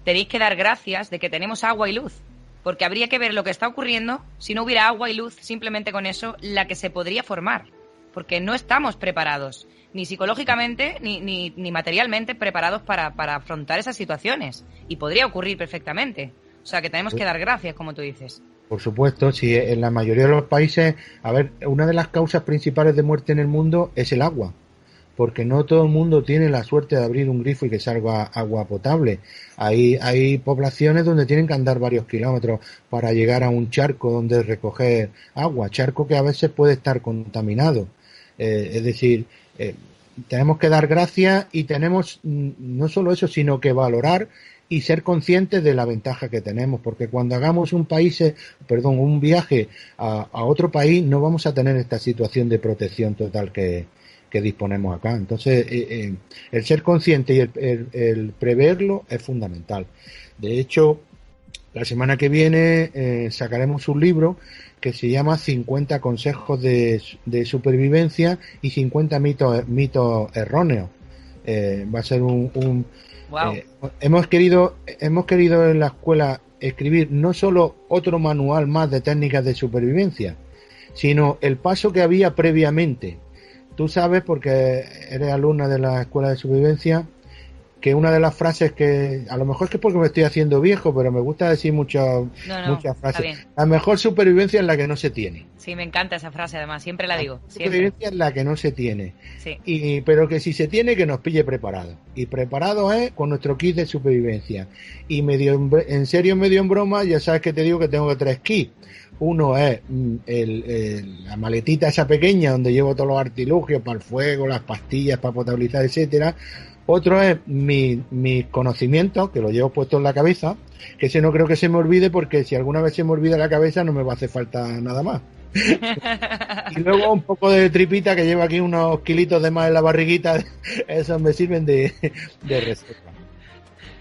tenéis que dar gracias de que tenemos agua y luz, porque habría que ver lo que está ocurriendo si no hubiera agua y luz, simplemente con eso, la que se podría formar, porque no estamos preparados, ni psicológicamente ni materialmente preparados para afrontar esas situaciones, y podría ocurrir perfectamente. O sea, que tenemos que dar gracias, como tú dices. Por supuesto, si en la mayoría de los países, a ver, una de las causas principales de muerte en el mundo es el agua. porque no todo el mundo tiene la suerte de abrir un grifo y que salga agua potable. Hay poblaciones donde tienen que andar varios kilómetros para llegar a un charco donde recoger agua, charco que a veces puede estar contaminado. Es decir, tenemos que dar gracias y tenemos no solo eso, sino que valorar y ser conscientes de la ventaja que tenemos, porque cuando hagamos un viaje a otro país no vamos a tener esta situación de protección total que disponemos acá. Entonces, el ser consciente y el preverlo es fundamental. De hecho, la semana que viene sacaremos un libro que se llama 50 consejos de supervivencia y 50 mitos erróneos. Va a ser un Wow. hemos querido en la escuela escribir no solo otro manual más de técnicas de supervivencia, sino el paso que había previamente. Tú sabes, porque eres alumna de la escuela de supervivencia, que una de las frases que, a lo mejor es que porque me estoy haciendo viejo, pero me gusta decir muchas frases. La mejor supervivencia es la que no se tiene. Sí, me encanta esa frase, además, siempre la digo. La supervivencia es la que no se tiene. Sí. Pero que si se tiene, que nos pille preparados. Y preparado es con nuestro kit de supervivencia. Y medio en serio, medio en broma, ya sabes que te digo que tengo 3 kits. Uno es la maletita esa pequeña donde llevo todos los artilugios para el fuego, las pastillas para potabilizar, etcétera. Otro es mis conocimientos, que lo llevo puesto en la cabeza, que ese no creo que se me olvide, porque si alguna vez se me olvida la cabeza no me va a hacer falta nada más. Y luego un poco de tripita, que llevo aquí unos kilitos de más en la barriguita, esos me sirven de reserva.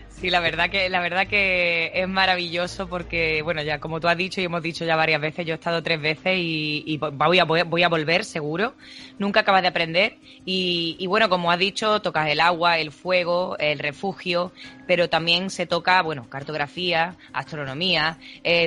Sí, la verdad que es maravilloso porque, bueno, ya como tú has dicho y hemos dicho ya varias veces, yo he estado 3 veces y voy a volver seguro. Nunca acabas de aprender y bueno, como has dicho, tocas el agua, el fuego, el refugio, pero también se toca, bueno, cartografía, astronomía,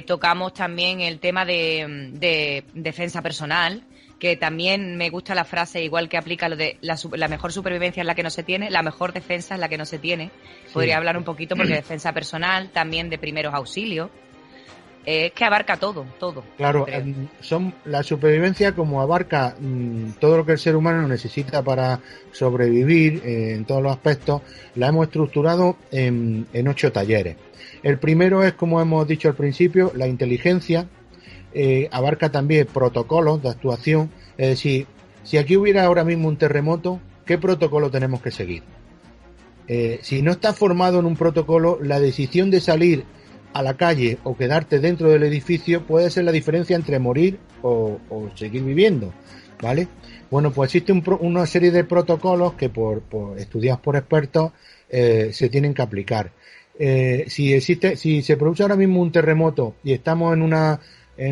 tocamos también el tema de defensa personal, que también me gusta la frase, igual que aplica lo de la mejor supervivencia es la que no se tiene, la mejor defensa es la que no se tiene. Sí. Podría hablar un poquito, porque defensa personal, también de primeros auxilios, que abarca todo. Claro, la supervivencia, como abarca todo lo que el ser humano necesita para sobrevivir en todos los aspectos, la hemos estructurado en 8 talleres. El primero es, como hemos dicho al principio, la inteligencia. Abarca también protocolos de actuación, es decir, si aquí hubiera ahora mismo un terremoto, ¿qué protocolo tenemos que seguir? Si no estás formado en un protocolo, la decisión de salir a la calle o quedarte dentro del edificio puede ser la diferencia entre morir o seguir viviendo, ¿vale? Bueno, pues existe una serie de protocolos que estudiados por expertos se tienen que aplicar. Si se produce ahora mismo un terremoto y estamos en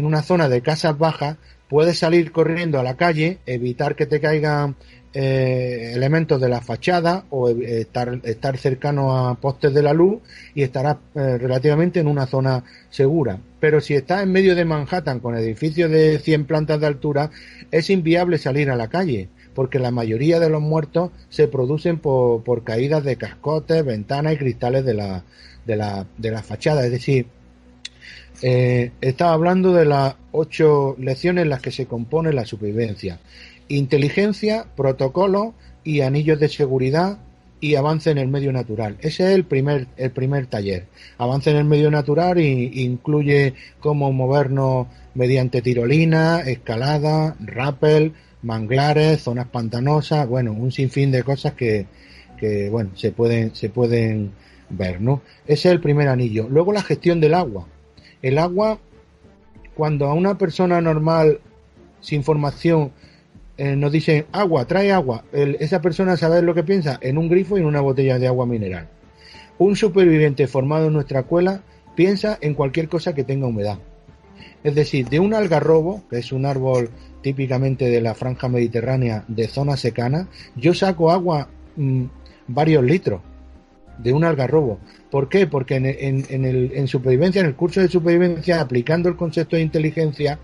una zona de casas bajas, puedes salir corriendo a la calle, evitar que te caigan elementos de la fachada o estar cercano a postes de la luz y estarás relativamente en una zona segura. Pero si estás en medio de Manhattan con edificios de 100 plantas de altura, es inviable salir a la calle, porque la mayoría de los muertos se producen por caídas de cascotes, ventanas y cristales de la fachada. Es decir, estaba hablando de las 8 lecciones en las que se compone la supervivencia: inteligencia, protocolo y anillos de seguridad y avance en el medio natural. Ese es el primer taller. Avance en el medio natural incluye cómo movernos mediante tirolina, escalada, rappel, manglares, zonas pantanosas, bueno, un sinfín de cosas que bueno, se pueden ver, ¿no? Ese es el primer anillo. Luego, la gestión del agua. El agua, cuando a una persona normal sin formación nos dicen agua, trae agua, esa persona sabe lo que piensa en un grifo y en una botella de agua mineral. Un superviviente formado en nuestra escuela piensa en cualquier cosa que tenga humedad. Es decir, de un algarrobo, que es un árbol típicamente de la franja mediterránea de zona secana, yo saco agua varios litros de un algarrobo. ¿Por qué? Porque en supervivencia, en el curso de supervivencia, aplicando el concepto de inteligencia,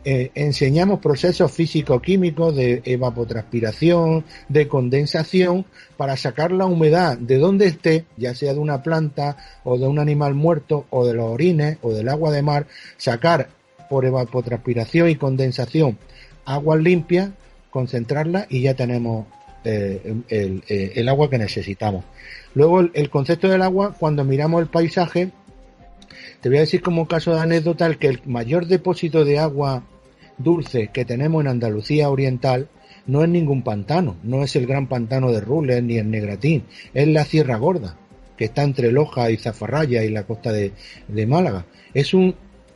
enseñamos procesos físico-químicos de evapotranspiración, de condensación, para sacar la humedad de donde esté, ya sea de una planta o de un animal muerto o de los orines o del agua de mar, sacar por evapotranspiración y condensación aguas limpias, concentrarlas y ya tenemos el agua que necesitamos. Luego el concepto del agua, cuando miramos el paisaje, te voy a decir como caso de anécdota que el mayor depósito de agua dulce que tenemos en Andalucía Oriental no es ningún pantano, no es el gran pantano de Rules ni el Negratín, es la Sierra Gorda, que está entre Loja y Zafarraya y la costa de Málaga.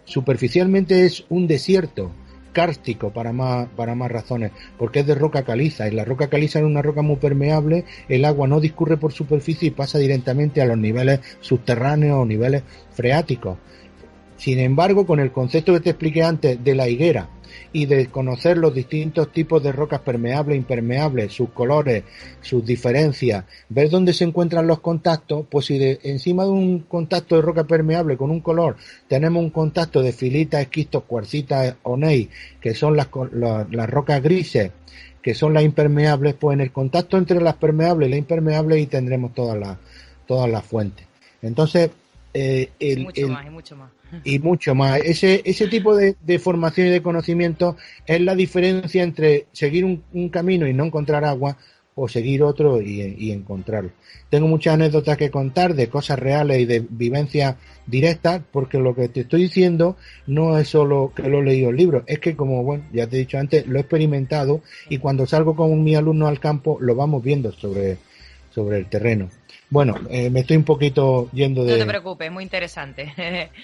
Superficialmente es un desierto kárstico para más razones, porque es de roca caliza, y la roca caliza es una roca muy permeable, el agua no discurre por superficie y pasa directamente a los niveles subterráneos o niveles freáticos. Sin embargo, con el concepto que te expliqué antes de la higuera y de conocer los distintos tipos de rocas permeables e impermeables, sus colores, sus diferencias, ver dónde se encuentran los contactos, pues si encima de un contacto de roca permeable con un color tenemos un contacto de filitas, esquistos, cuarcitas o gneiss, que son las rocas grises, que son las impermeables, pues en el contacto entre las permeables y las impermeables y tendremos todas las fuentes. Entonces, y mucho más. Ese tipo de formación y de conocimiento es la diferencia entre seguir un camino y no encontrar agua o seguir otro y encontrarlo. Tengo muchas anécdotas que contar de cosas reales y de vivencias directas, porque lo que te estoy diciendo no es solo que lo he leído en libros, es que, como bueno, ya te he dicho antes, lo he experimentado y cuando salgo con mis alumnos al campo lo vamos viendo sobre el terreno. Bueno, me estoy un poquito yendo de... No te preocupes, es muy interesante.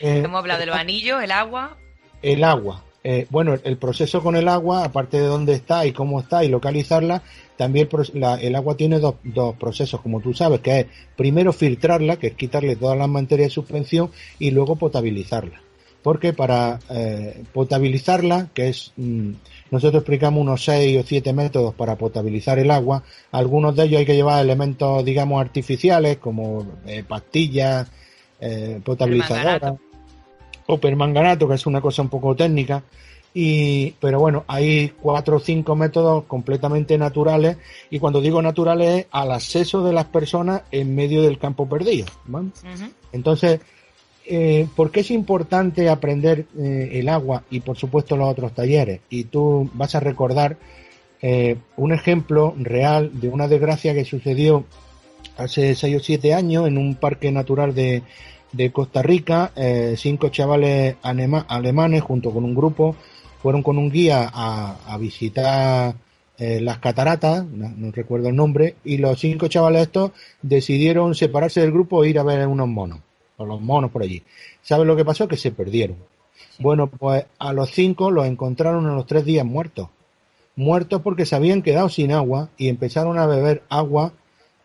Hemos hablado de los anillos, el agua. El agua. Bueno, el proceso con el agua, aparte de dónde está y cómo está y localizarla, también el agua tiene dos procesos, como tú sabes, que es primero filtrarla, que es quitarle todas las materias de suspensión, y luego potabilizarla. Porque para potabilizarla, que es... nosotros explicamos unos 6 o 7 métodos para potabilizar el agua. Algunos de ellos hay que llevar elementos, digamos, artificiales, como pastillas, potabilizadoras, o permanganato, que es una cosa un poco técnica. Pero bueno, hay 4 o 5 métodos completamente naturales, y cuando digo naturales es al acceso de las personas en medio del campo perdido, ¿vale? Uh-huh. Entonces, ¿por qué es importante aprender el agua y por supuesto los otros talleres? Y tú vas a recordar un ejemplo real de una desgracia que sucedió hace 6 o 7 años en un parque natural de Costa Rica. 5 chavales alemanes junto con un grupo fueron con un guía a visitar las cataratas, no recuerdo el nombre, y los 5 chavales estos decidieron separarse del grupo e ir a ver unos monos. Los monos por allí. ¿Sabes lo que pasó? Que se perdieron. Sí. Bueno, pues a los 5 los encontraron a los 3 días muertos porque se habían quedado sin agua y empezaron a beber agua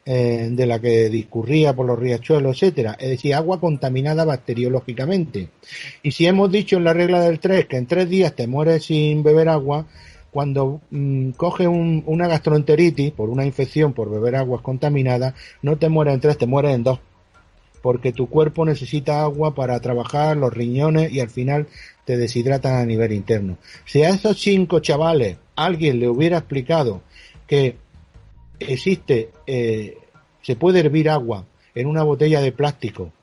de la que discurría por los riachuelos, etcétera, es decir, agua contaminada bacteriológicamente. Y si hemos dicho en la regla del 3 que en 3 días te mueres sin beber agua, cuando coges una gastroenteritis por una infección por beber aguas contaminadas, no te mueres en 3, te mueres en 2. Porque tu cuerpo necesita agua para trabajar, los riñones, y al final te deshidratan a nivel interno. Si a esos 5 chavales alguien le hubiera explicado que se puede hervir agua en una botella de plástico,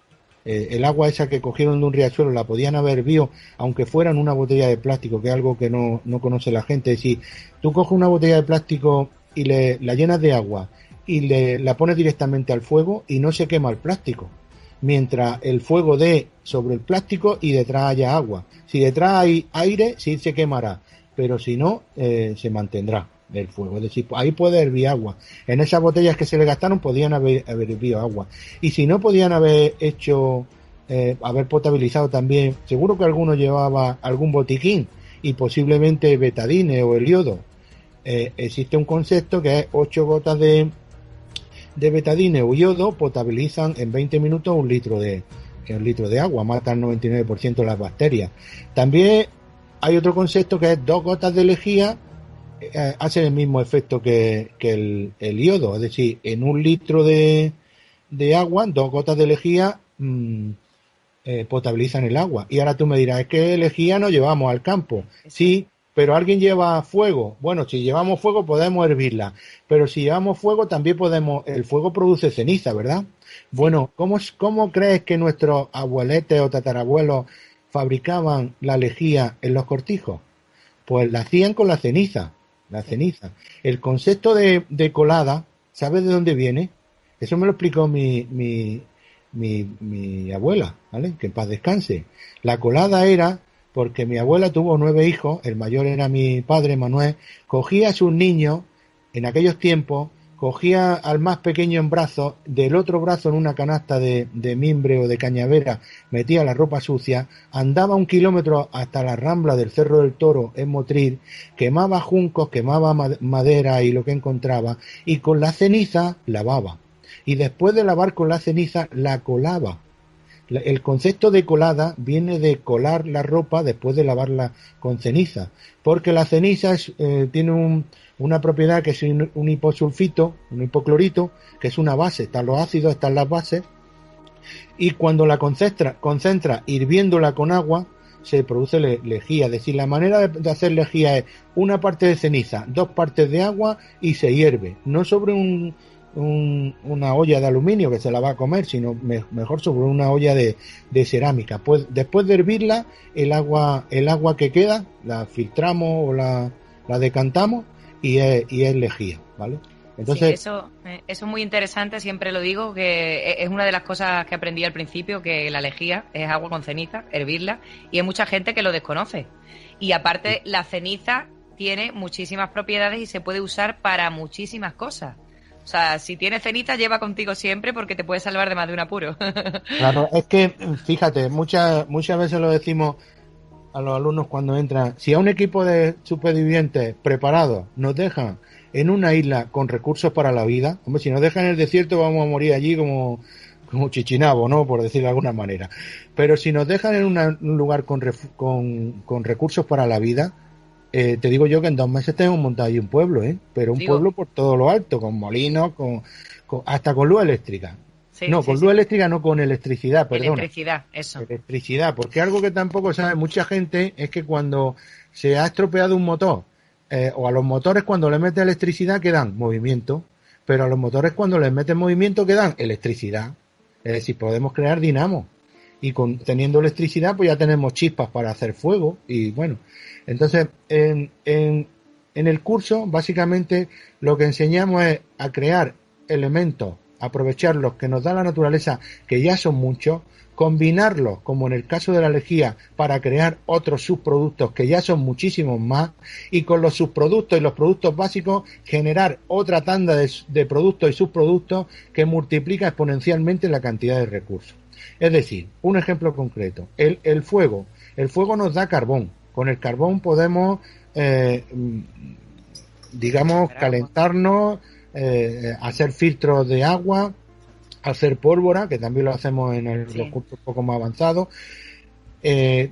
el agua esa que cogieron de un riachuelo la podían haber hervido aunque fuera en una botella de plástico, que es algo que no conoce la gente. Es decir, tú coges una botella de plástico y la llenas de agua y la pones directamente al fuego y no se quema el plástico, mientras el fuego dé sobre el plástico y detrás haya agua. Si detrás hay aire, sí se quemará, pero si no, se mantendrá el fuego. Es decir, ahí puede hervir agua. En esas botellas que se le gastaron podían haber hervido agua. Y si no, podían haber haber potabilizado también. Seguro que alguno llevaba algún botiquín y posiblemente betadine o el yodo. Existe un concepto que es 8 gotas de betadine o yodo potabilizan en 20 minutos un litro de agua, mata el 99% de las bacterias. También hay otro concepto que es 2 gotas de lejía hacen el mismo efecto que el yodo, es decir, en un litro de agua, 2 gotas de lejía potabilizan el agua. Y ahora tú me dirás, es que lejía no llevamos al campo. Sí, pero alguien lleva fuego. Bueno, si llevamos fuego podemos hervirla, pero si llevamos fuego también el fuego produce ceniza, ¿verdad? Bueno, ¿cómo crees que nuestros abueletes o tatarabuelos fabricaban la lejía en los cortijos? Pues la hacían con la ceniza. la ceniza. El concepto de colada, ¿sabes de dónde viene? Eso me lo explicó mi abuela, ¿vale? Que en paz descanse. La colada era porque mi abuela tuvo 9 hijos, el mayor era mi padre, Manuel, cogía a sus niños, en aquellos tiempos, cogía al más pequeño en brazos, del otro brazo en una canasta de mimbre o de cañavera, metía la ropa sucia, andaba 1 kilómetro hasta la rambla del Cerro del Toro en Motril, quemaba juncos, quemaba madera y lo que encontraba, y con la ceniza lavaba. Y después de lavar con la ceniza, la colaba. El concepto de colada viene de colar la ropa después de lavarla con ceniza, porque la ceniza tiene una propiedad que es un hiposulfito, un hipoclorito, que es una base, están los ácidos, están las bases, y cuando la concentra hirviéndola con agua, se produce lejía. Es decir, la manera de hacer lejía es una parte de ceniza, 2 partes de agua y se hierve, no sobre una olla de aluminio que se la va a comer, sino mejor sobre una olla de cerámica. Pues después de hervirla, el agua que queda la filtramos o la decantamos y es lejía, ¿vale? Entonces, sí, eso es muy interesante, siempre lo digo, que es una de las cosas que aprendí al principio, que la lejía es agua con ceniza, hervirla, y hay mucha gente que lo desconoce. Y aparte, la ceniza tiene muchísimas propiedades y se puede usar para muchísimas cosas. O sea, si tienes ceniza, lleva contigo siempre porque te puede salvar de más de un apuro. claro, es que, fíjate, muchas veces lo decimos a los alumnos cuando entran, si a un equipo de supervivientes preparados nos dejan en una isla con recursos para la vida, hombre, si nos dejan en el desierto vamos a morir allí como Chichinabo, ¿no? Por decirlo de alguna manera. Pero si nos dejan en un lugar con recursos para la vida, te digo yo que en 2 meses tenemos montado ahí un pueblo, pero un pueblo por todo lo alto, con molinos, hasta con luz eléctrica. Sí, no, sí, con sí. luz eléctrica, no con electricidad, perdón. Electricidad, eso. Electricidad, porque algo que tampoco sabe mucha gente es que cuando se ha estropeado un motor, o a los motores cuando le metes electricidad quedan movimiento, pero a los motores cuando les metes movimiento quedan electricidad. Es decir, podemos crear dinamo. Y teniendo electricidad, pues ya tenemos chispas para hacer fuego. Y bueno, entonces en el curso básicamente lo que enseñamos es a crear elementos, aprovechar los que nos da la naturaleza, que ya son muchos, combinarlos, como en el caso de la lejía, para crear otros subproductos que ya son muchísimos más, y con los subproductos y los productos básicos generar otra tanda de productos y subproductos que multiplica exponencialmente la cantidad de recursos. Es decir, un ejemplo concreto, el fuego. El fuego nos da carbón. Con el carbón podemos, digamos, calentarnos, hacer filtros de agua, hacer pólvora, que también lo hacemos en los cursos un poco más avanzados.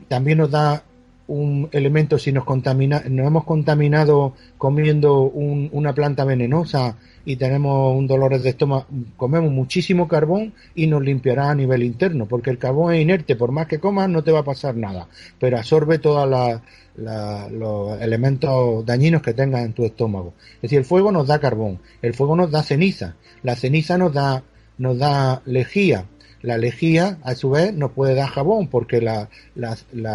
También nos da un elemento si nos hemos contaminado comiendo una planta venenosa y tenemos un dolores de estómago, comemos muchísimo carbón y nos limpiará a nivel interno, porque el carbón es inerte, por más que comas no te va a pasar nada, pero absorbe todos los elementos dañinos que tengas en tu estómago. Es decir, el fuego nos da carbón, el fuego nos da ceniza, la ceniza nos da lejía. La lejía, a su vez, nos puede dar jabón, porque la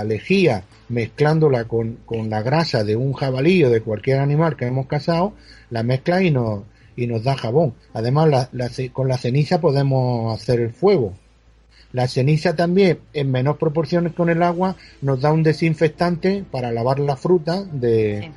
lejía, mezclándola con la grasa de un jabalí o de cualquier animal que hemos cazado, la mezcla y nos da jabón. Además, con la ceniza podemos hacer el fuego. La ceniza también, en menor proporciones con el agua, nos da un desinfectante para lavar la fruta de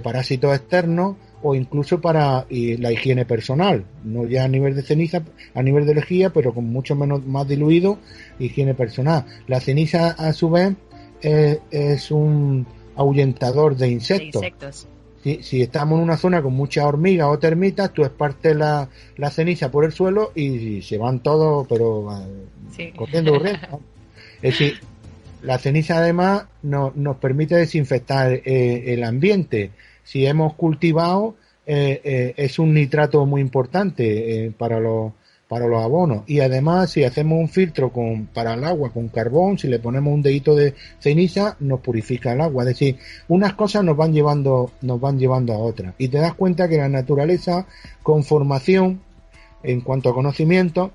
parásitos externos, o incluso para la higiene personal, no ya a nivel de ceniza, a nivel de lejía, pero con mucho más diluido, higiene personal. La ceniza, a su vez, es un ahuyentador de insectos. Si estamos en una zona con muchas hormigas o termitas, tú esparces la ceniza por el suelo y se van todos, pero corriendo. Es decir, la ceniza además nos permite desinfectar el ambiente. Si hemos cultivado, es un nitrato muy importante para los abonos. Y además, si hacemos un filtro para el agua con carbón, si le ponemos un dedito de ceniza, nos purifica el agua. Es decir, unas cosas nos van llevando a otras. Y te das cuenta que la naturaleza, con formación, en cuanto a conocimiento,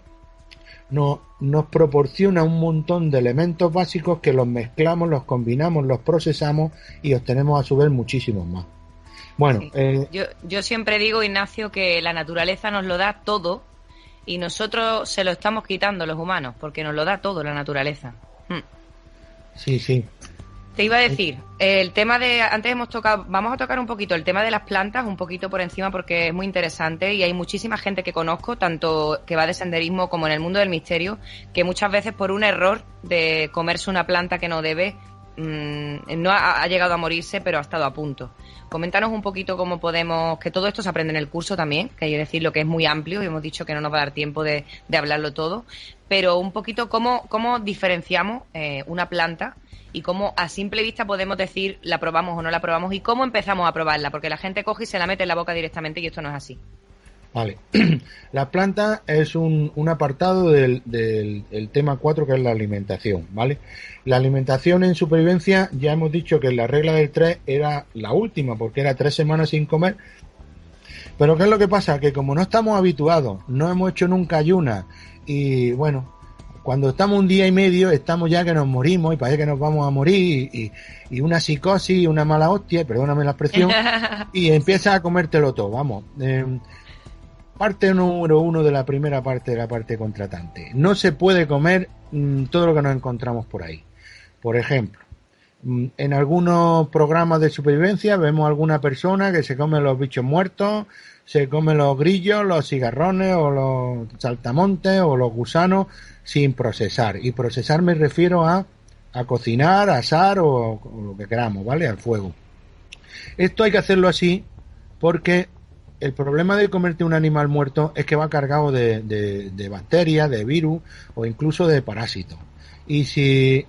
nos proporciona un montón de elementos básicos que los mezclamos, los combinamos, los procesamos y obtenemos a su vez muchísimos más. Bueno, Sí. Yo siempre digo, Ignacio, que la naturaleza nos lo da todo y nosotros se lo estamos quitando los humanos, porque nos lo da todo la naturaleza. sí, sí. Te iba a decir, el tema de, antes hemos tocado, vamos a tocar un poquito el tema de las plantas, un poquito por encima porque es muy interesante y hay muchísima gente que conozco, tanto que va de senderismo como en el mundo del misterio, que muchas veces por un error de comerse una planta que no debe, no ha llegado a morirse, pero ha estado a punto. Coméntanos un poquito cómo podemos, que todo esto se aprende en el curso también, que hay que decir lo que es muy amplio y hemos dicho que no nos va a dar tiempo de hablarlo todo, pero un poquito cómo diferenciamos una planta y cómo a simple vista podemos decir la probamos o no la probamos y cómo empezamos a probarla, porque la gente coge y se la mete en la boca directamente y esto no es así. Vale. La planta es un apartado del tema 4, que es la alimentación, ¿vale? La alimentación en supervivencia, ya hemos dicho que la regla del 3 era la última, porque era 3 semanas sin comer. Pero ¿qué es lo que pasa? Que como no estamos habituados, no hemos hecho nunca ayunas y bueno, cuando estamos un día y medio estamos ya que nos morimos y parece que nos vamos a morir y una psicosis, una mala hostia, perdóname la expresión, y empiezas a comértelo todo, vamos. Parte número 1 de la primera parte de la parte contratante. No se puede comer todo lo que nos encontramos por ahí. Por ejemplo, en algunos programas de supervivencia vemos a alguna persona que se come los bichos muertos, se come los grillos, los cigarrones o los saltamontes o los gusanos sin procesar. Y procesar me refiero a cocinar, a asar o lo que queramos, ¿vale? Al fuego. Esto hay que hacerlo así porque el problema de comerte un animal muerto es que va cargado de bacterias, de virus o incluso de parásitos. Y si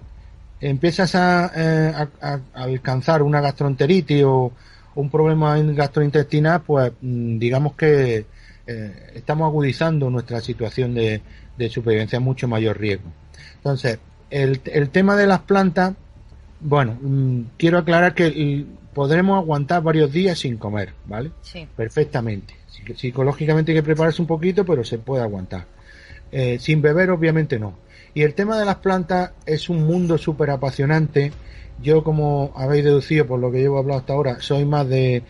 empiezas a alcanzar una gastroenteritis o un problema gastrointestinal, pues digamos que estamos agudizando nuestra situación de supervivencia a mucho mayor riesgo. Entonces, el tema de las plantas, bueno, quiero aclarar que podremos aguantar varios días sin comer, ¿vale? Sí. Perfectamente. Psicológicamente hay que prepararse un poquito, pero se puede aguantar. Sin beber, obviamente no. Y el tema de las plantas es un mundo súper apasionante. Yo, como habéis deducido por lo que llevo hablado hasta ahora, soy más de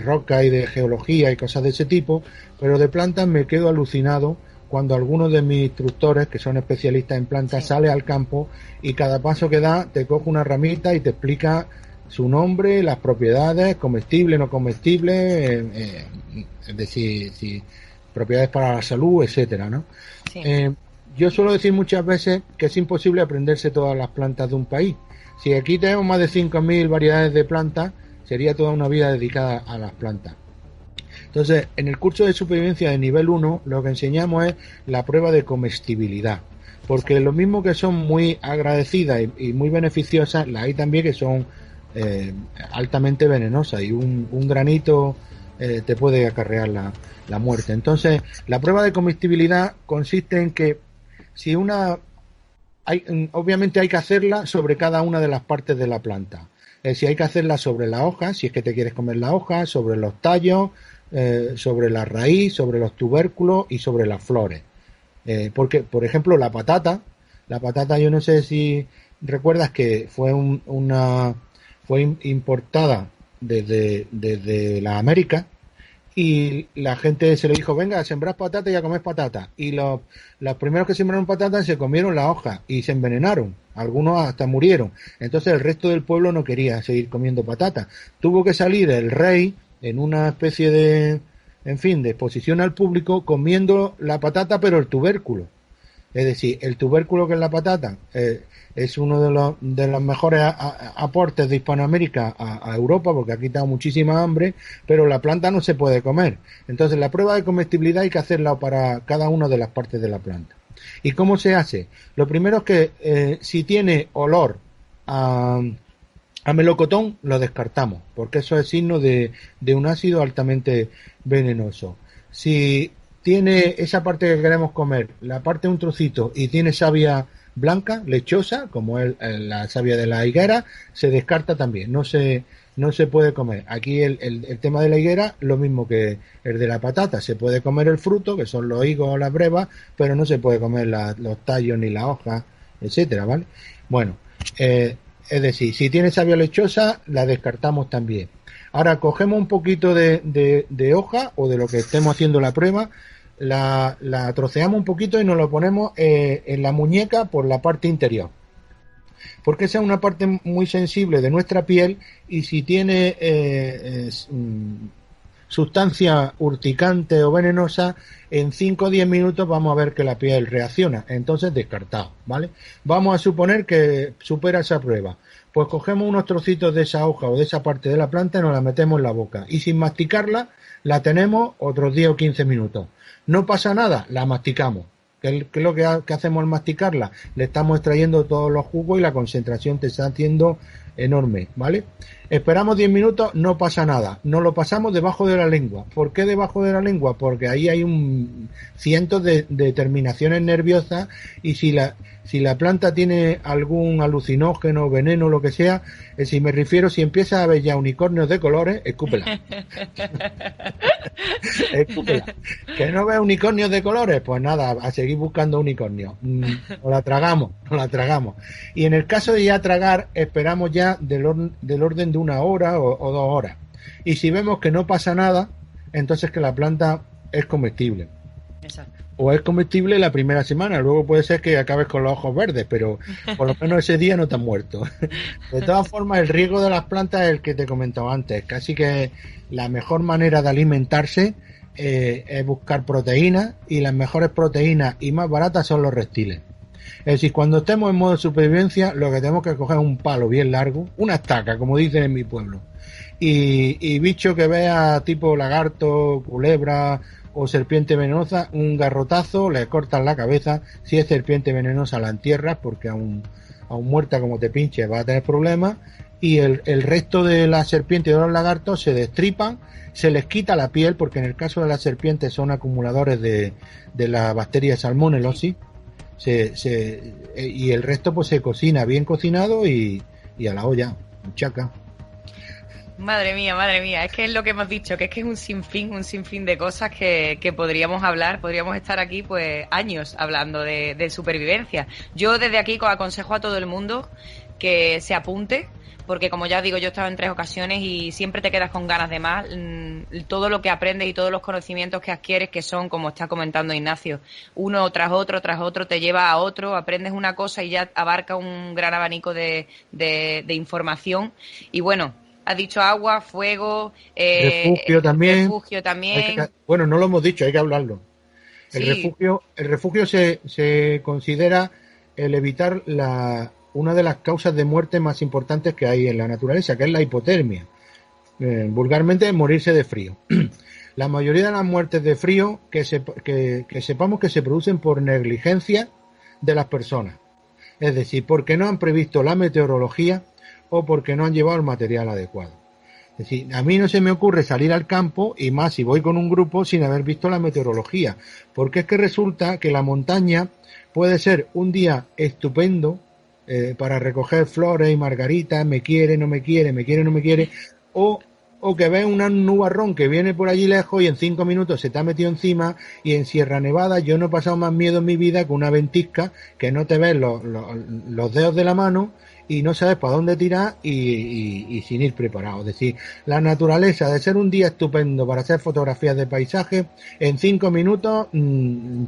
roca y de geología y cosas de ese tipo, pero de plantas me quedo alucinado cuando algunos de mis instructores, que son especialistas en plantas, sale al campo y cada paso que da te coge una ramita y te explica su nombre, las propiedades, comestible, no comestible, es decir, si propiedades para la salud, etcétera, ¿no? Sí. Yo suelo decir muchas veces que es imposible aprenderse todas las plantas de un país. Si aquí tenemos más de 5.000 variedades de plantas, sería toda una vida dedicada a las plantas. Entonces, en el curso de supervivencia de nivel 1, lo que enseñamos es la prueba de comestibilidad. Porque lo mismo que son muy agradecidas y muy beneficiosas, las hay también que son altamente venenosas y un granito te puede acarrear la muerte. Entonces, la prueba de comestibilidad consiste en que si obviamente hay que hacerla sobre cada una de las partes de la planta. Si hay que hacerla sobre la hoja, si es que te quieres comer la hoja, sobre los tallos, sobre la raíz, sobre los tubérculos y sobre las flores. Porque, por ejemplo, la patata, yo no sé si recuerdas que fue fue importada desde la América y la gente se le dijo, venga, sembrad patata y a comer patata. Y los primeros que sembraron patata se comieron la hoja y se envenenaron. Algunos hasta murieron. Entonces el resto del pueblo no quería seguir comiendo patata. Tuvo que salir el rey en una especie de exposición al público comiendo la patata pero el tubérculo. Es decir, el tubérculo, que es la patata, es uno de los mejores aportes de Hispanoamérica a Europa, porque aquí está muchísima hambre, pero la planta no se puede comer. Entonces, la prueba de comestibilidad hay que hacerla para cada una de las partes de la planta. ¿Y cómo se hace? Lo primero es que si tiene olor a melocotón, lo descartamos, porque eso es signo de un ácido altamente venenoso. Si tiene esa parte que queremos comer, la parte de un trocito, y tiene savia blanca, lechosa, como es la savia de la higuera, se descarta también, no se puede comer. Aquí el tema de la higuera, lo mismo que el de la patata, se puede comer el fruto, que son los higos o las brevas, pero no se puede comer los tallos ni la hoja, etcétera, ¿vale? Bueno, es decir, si tiene savia lechosa, la descartamos también. Ahora cogemos un poquito de hoja o de lo que estemos haciendo la prueba, la troceamos un poquito y nos lo ponemos en la muñeca por la parte interior. Porque esa es una parte muy sensible de nuestra piel y si tiene sustancia urticante o venenosa, en 5 o 10 minutos vamos a ver que la piel reacciona. Entonces, descartado, ¿vale? Vamos a suponer que supera esa prueba. Pues cogemos unos trocitos de esa hoja o de esa parte de la planta y nos la metemos en la boca. Y sin masticarla, la tenemos otros 10 o 15 minutos. No pasa nada, la masticamos. ¿Qué es lo que hacemos al masticarla? Le estamos extrayendo todos los jugos y la concentración te está haciendo enorme, ¿vale? Esperamos 10 minutos, no pasa nada. Nos lo pasamos debajo de la lengua. ¿Por qué debajo de la lengua? Porque ahí hay cientos de terminaciones nerviosas y si la planta tiene algún alucinógeno, veneno, lo que sea, si me refiero, si empieza a ver ya unicornios de colores, escúpela. Escúpela. ¿Que no ve unicornios de colores? Pues nada, a seguir buscando unicornios. Nos la tragamos. Y en el caso de ya tragar, esperamos ya del orden de 1 hora o 2 horas. Y si vemos que no pasa nada, entonces que la planta es comestible. Exacto. O es comestible la primera semana, luego puede ser que acabes con los ojos verdes, pero por lo menos ese día no te has muerto. De todas formas, el riego de las plantas es el que te comentaba antes. Casi que la mejor manera de alimentarse es buscar proteínas, y las mejores proteínas y más baratas son los reptiles. Es decir, cuando estemos en modo de supervivencia, lo que tenemos que coger es un palo bien largo, una estaca, como dicen en mi pueblo, y bicho que vea tipo lagarto, culebra o serpiente venenosa, un garrotazo, le cortas la cabeza. Si es serpiente venenosa, la entierras, porque aún muerta como te pinche va a tener problemas, y el resto de la serpiente y de los lagartos se destripan, se les quita la piel, porque en el caso de las serpientes son acumuladores de la bacteria Salmonellosis, y el resto pues se cocina bien cocinado y a la olla, muchaca. Madre mía, es que es lo que hemos dicho, que es un sinfín de cosas que podríamos hablar, podríamos estar aquí pues años hablando de supervivencia. Yo desde aquí aconsejo a todo el mundo que se apunte, porque como ya digo, yo he estado en 3 ocasiones y siempre te quedas con ganas de más. Todo lo que aprendes y todos los conocimientos que adquieres, que son, como está comentando Ignacio, uno tras otro, te lleva a otro, aprendes una cosa y ya abarca un gran abanico de información. Y bueno, has dicho agua, fuego, refugio también. Bueno, no lo hemos dicho, hay que hablarlo. El refugio se considera el evitar una de las causas de muerte más importantes que hay en la naturaleza, que es la hipotermia. Vulgarmente, morirse de frío. La mayoría de las muertes de frío que sepamos que se producen por negligencia de las personas. Es decir, porque no han previsto la meteorología o porque no han llevado el material adecuado. Es decir, a mí no se me ocurre salir al campo, y más si voy con un grupo, sin haber visto la meteorología, porque es que resulta que la montaña puede ser un día estupendo para recoger flores y margaritas, me quiere, no me quiere, o que ves un nubarrón que viene por allí lejos y en 5 minutos se te ha metido encima. Y en Sierra Nevada yo no he pasado más miedo en mi vida que una ventisca que no te ves los dedos de la mano y no sabes para dónde tirar y sin ir preparado. Es decir, la naturaleza, de ser un día estupendo para hacer fotografías de paisaje, en 5 minutos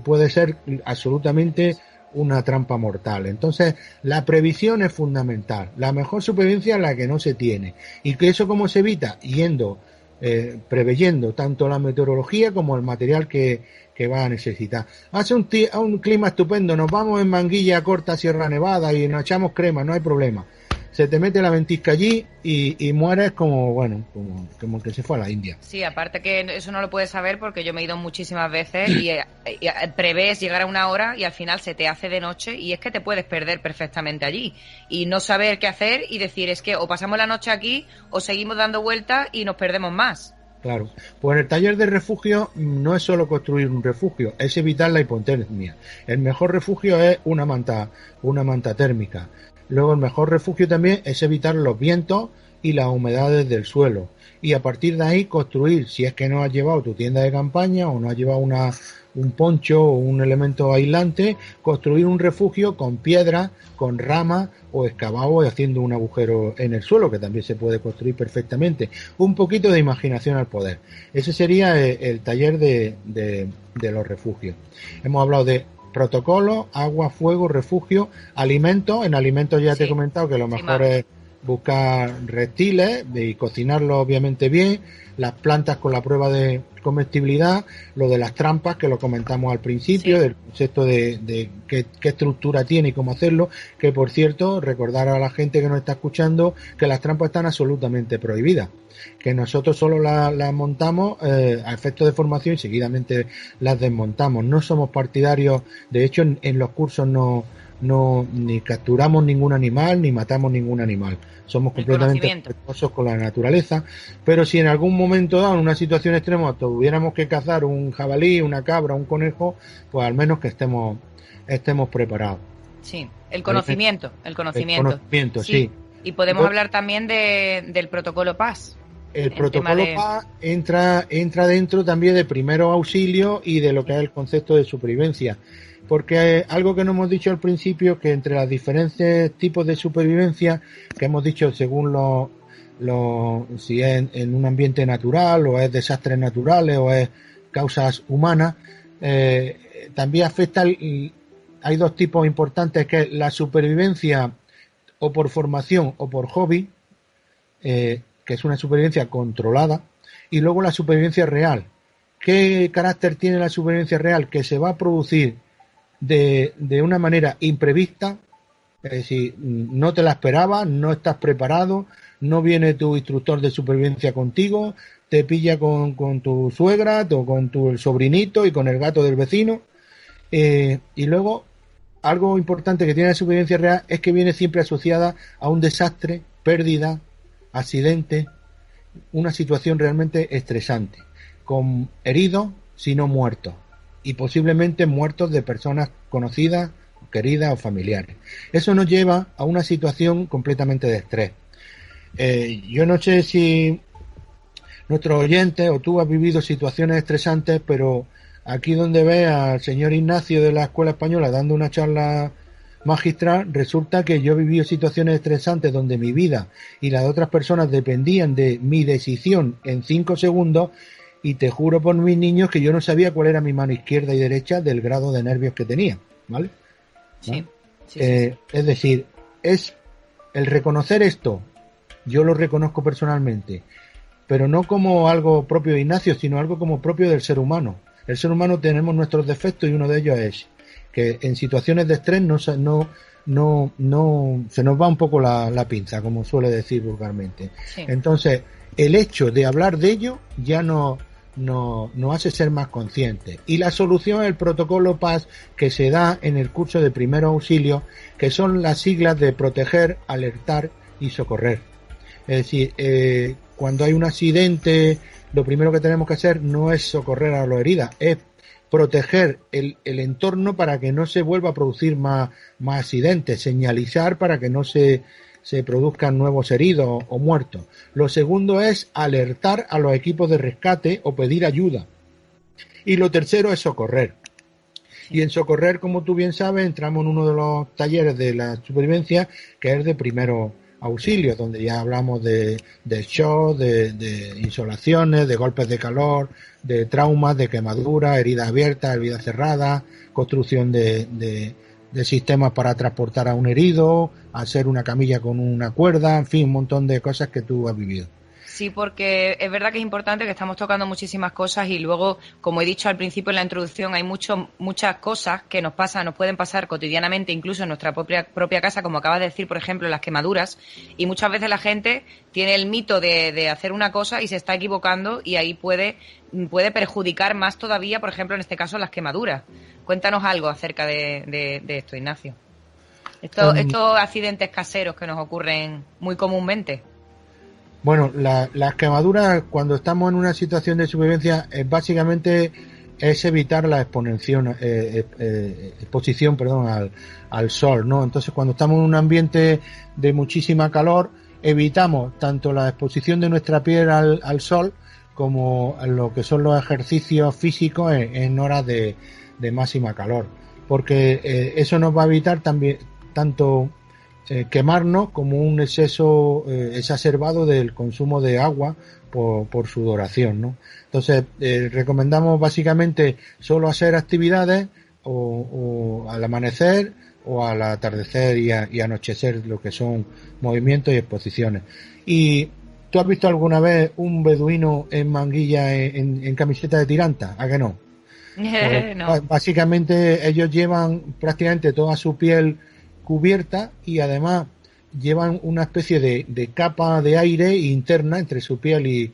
puede ser absolutamente una trampa mortal. Entonces, la previsión es fundamental. La mejor supervivencia es la que no se tiene. ¿Y que eso cómo se evita? Preveyendo tanto la meteorología como el material que va a necesitar. Hace un clima estupendo, nos vamos en manguilla corta a Sierra Nevada y nos echamos crema, no hay problema. Se te mete la ventisca allí y mueres como que se fue a la India. Sí, aparte que eso no lo puedes saber porque yo me he ido muchísimas veces y prevés llegar a una hora y al final se te hace de noche y es que te puedes perder perfectamente allí y no saber qué hacer y decir es que o pasamos la noche aquí o seguimos dando vueltas y nos perdemos más. Claro, pues en el taller de refugio no es solo construir un refugio, es evitar la hipotermia. El mejor refugio es una manta térmica. Luego el mejor refugio también es evitar los vientos y las humedades del suelo. Y a partir de ahí construir, si es que no has llevado tu tienda de campaña o no has llevado un poncho o un elemento aislante, construir un refugio con piedras, con ramas o excavado y haciendo un agujero en el suelo, que también se puede construir perfectamente. Un poquito de imaginación al poder. Ese sería el taller de los refugios. Hemos hablado de protocolo, agua, fuego, refugio, alimentos. En alimentos ya te he comentado que lo mejor es buscar reptiles y cocinarlos obviamente bien, las plantas con la prueba de comestibilidad, lo de las trampas que lo comentamos al principio, del concepto de qué estructura tiene y cómo hacerlo, que por cierto, recordar a la gente que nos está escuchando que las trampas están absolutamente prohibidas, que nosotros solo las montamos a efectos de formación y seguidamente las desmontamos. No somos partidarios, de hecho en los cursos no ni capturamos ningún animal ni matamos ningún animal, somos completamente respetuosos con la naturaleza, pero si en algún momento dado en una situación extrema tuviéramos que cazar un jabalí, una cabra, un conejo, pues al menos que estemos preparados. Sí, el conocimiento. Sí. Y podemos hablar también del protocolo PAS. El protocolo PAS entra dentro también de primeros auxilios y de lo que es el concepto de supervivencia. Porque algo que no hemos dicho al principio, que entre los diferentes tipos de supervivencia que hemos dicho según si es en un ambiente natural o es desastres naturales o es causas humanas, también afecta, hay dos tipos importantes, que es la supervivencia o por formación o por hobby, que es una supervivencia controlada, y luego la supervivencia real. ¿Qué carácter tiene la supervivencia real? Que se va a producir de una manera imprevista, es decir, no te la esperabas, no estás preparado, no viene tu instructor de supervivencia contigo, te pilla con tu suegra o con tu sobrinito y con el gato del vecino, y luego algo importante que tiene la supervivencia real es que viene siempre asociada a un desastre, pérdida, accidente, una situación realmente estresante, con heridos, si no muertos, y posiblemente muertos de personas conocidas, queridas o familiares. Eso nos lleva a una situación completamente de estrés. Yo no sé si nuestros oyentes o tú has vivido situaciones estresantes, pero aquí donde ves al señor Ignacio de la Escuela Española dando una charla magistral, resulta que yo he vivido situaciones estresantes donde mi vida y las de otras personas dependían de mi decisión en 5 segundos, y te juro por mis niños que yo no sabía cuál era mi mano izquierda y derecha del grado de nervios que tenía, ¿vale? Sí. Es decir, es el reconocer esto, yo lo reconozco personalmente, pero no como algo propio de Ignacio, sino algo como propio del ser humano. El ser humano tenemos nuestros defectos y uno de ellos es que en situaciones de estrés no se nos va un poco la pinza, como suele decir vulgarmente. Sí. Entonces, el hecho de hablar de ello ya nos hace ser más conscientes. Y la solución es el protocolo PAS, que se da en el curso de primeros auxilios, que son las siglas de proteger, alertar y socorrer. Es decir, cuando hay un accidente, lo primero que tenemos que hacer no es socorrer a los heridos, es proteger el entorno para que no se vuelva a producir más accidentes, señalizar para que no se produzcan nuevos heridos o muertos. Lo segundo es alertar a los equipos de rescate o pedir ayuda. Y lo tercero es socorrer. Y en socorrer, como tú bien sabes, entramos en uno de los talleres de la supervivencia, que es de primeros auxilios, donde ya hablamos de shock, de insolaciones, de golpes de calor, de traumas, de quemaduras, heridas abiertas, heridas cerradas, construcción de sistemas para transportar a un herido, hacer una camilla con una cuerda, en fin, un montón de cosas que tú has vivido. Sí, porque es verdad que es importante, que estamos tocando muchísimas cosas y luego, como he dicho al principio en la introducción, hay muchas cosas que nos pueden pasar cotidianamente, incluso en nuestra propia casa, como acabas de decir, por ejemplo, las quemaduras, y muchas veces la gente tiene el mito de hacer una cosa y se está equivocando, y ahí puede perjudicar más todavía, por ejemplo, en este caso, las quemaduras. Cuéntanos algo acerca de esto, Ignacio. Estos accidentes caseros que nos ocurren muy comúnmente. Bueno, las quemaduras, cuando estamos en una situación de supervivencia, básicamente es evitar la exposición al sol, ¿no? Entonces, cuando estamos en un ambiente de muchísima calor, evitamos tanto la exposición de nuestra piel al sol como lo que son los ejercicios físicos en horas de máxima calor, porque eso nos va a evitar también tanto quemarnos como un exceso exacerbado del consumo de agua por sudoración, ¿no? Entonces recomendamos básicamente solo hacer actividades o al amanecer o al atardecer y anochecer, lo que son movimientos y exposiciones. Y ¿tú has visto alguna vez un beduino en manguilla en camiseta de tiranta? ¿A que no? Pues, No. básicamente ellos llevan prácticamente toda su piel cubierta y además llevan una especie de capa de aire interna entre su piel y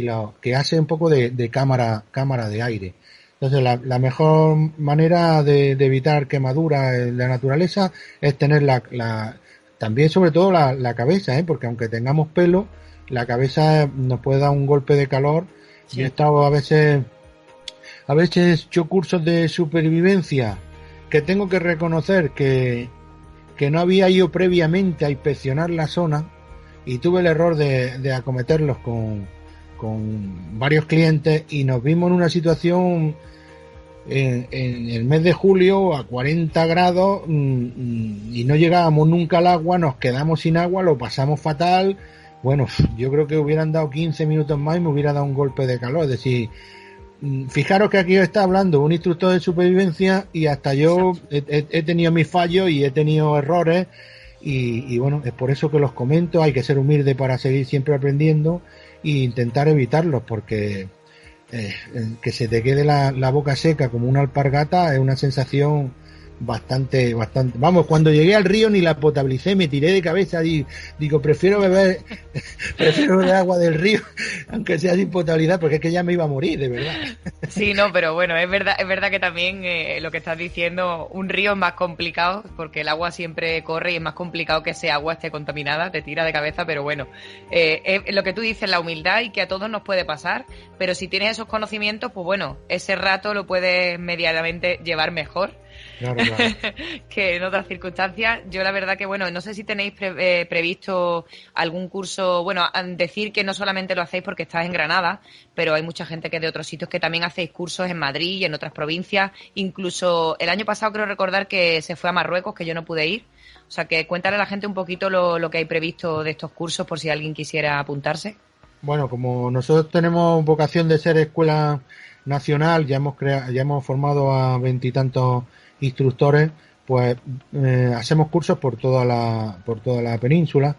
la que hace un poco de cámara de aire. Entonces la mejor manera de evitar quemaduras en la naturaleza es tener también sobre todo la cabeza, porque aunque tengamos pelo, la cabeza nos puede dar un golpe de calor. Sí. Yo he estado a veces hecho cursos de supervivencia que tengo que reconocer que no había ido previamente a inspeccionar la zona y tuve el error de acometerlos con varios clientes y nos vimos en una situación en el mes de julio a 40 grados y no llegábamos nunca al agua, nos quedamos sin agua, lo pasamos fatal. Bueno, yo creo que hubieran dado 15 minutos más y me hubiera dado un golpe de calor. Es decir, fijaros que aquí está hablando un instructor de supervivencia y hasta yo he tenido mis fallos y he tenido errores y bueno, es por eso que los comento. Hay que ser humilde para seguir siempre aprendiendo e intentar evitarlos, porque que se te quede la boca seca como una alpargata es una sensación bastante. Vamos, cuando llegué al río ni la potabilicé, me tiré de cabeza y digo, prefiero beber agua del río, aunque sea sin potabilidad, porque es que ya me iba a morir, de verdad. Sí, no, pero bueno, es verdad que también lo que estás diciendo, un río es más complicado porque el agua siempre corre y es más complicado que ese agua esté contaminada, te tira de cabeza, pero bueno, lo que tú dices, la humildad y que a todos nos puede pasar, pero si tienes esos conocimientos, pues bueno, ese rato lo puedes medianamente llevar mejor. Claro. Que en otras circunstancias. Yo la verdad que, bueno, no sé si tenéis previsto algún curso, bueno, decir que no solamente lo hacéis porque estás en Granada, pero hay mucha gente que de otros sitios que también hacéis cursos en Madrid y en otras provincias. Incluso el año pasado creo recordar que se fue a Marruecos, que yo no pude ir. O sea, que cuéntale a la gente un poquito lo que hay previsto de estos cursos por si alguien quisiera apuntarse. Bueno, como nosotros tenemos vocación de ser escuela nacional, ya hemos formado a 20 y tantos instructores, pues hacemos cursos por toda la península.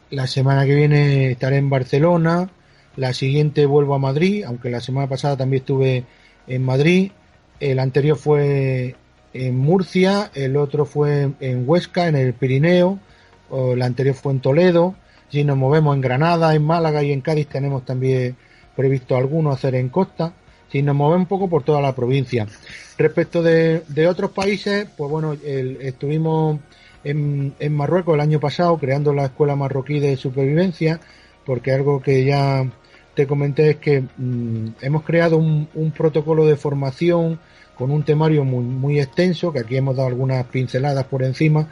La semana que viene estaré en Barcelona, la siguiente vuelvo a Madrid, aunque la semana pasada también estuve en Madrid, el anterior fue en Murcia, el otro fue en Huesca, en el Pirineo, el anterior fue en Toledo. Si nos movemos en Granada, en Málaga y en Cádiz tenemos también previsto algunos hacer en costa. Si nos movemos un poco por toda la provincia. Respecto de otros países, pues bueno, estuvimos en Marruecos el año pasado creando la escuela marroquí de supervivencia, porque algo que ya te comenté es que hemos creado un protocolo de formación con un temario muy extenso, que aquí hemos dado algunas pinceladas por encima,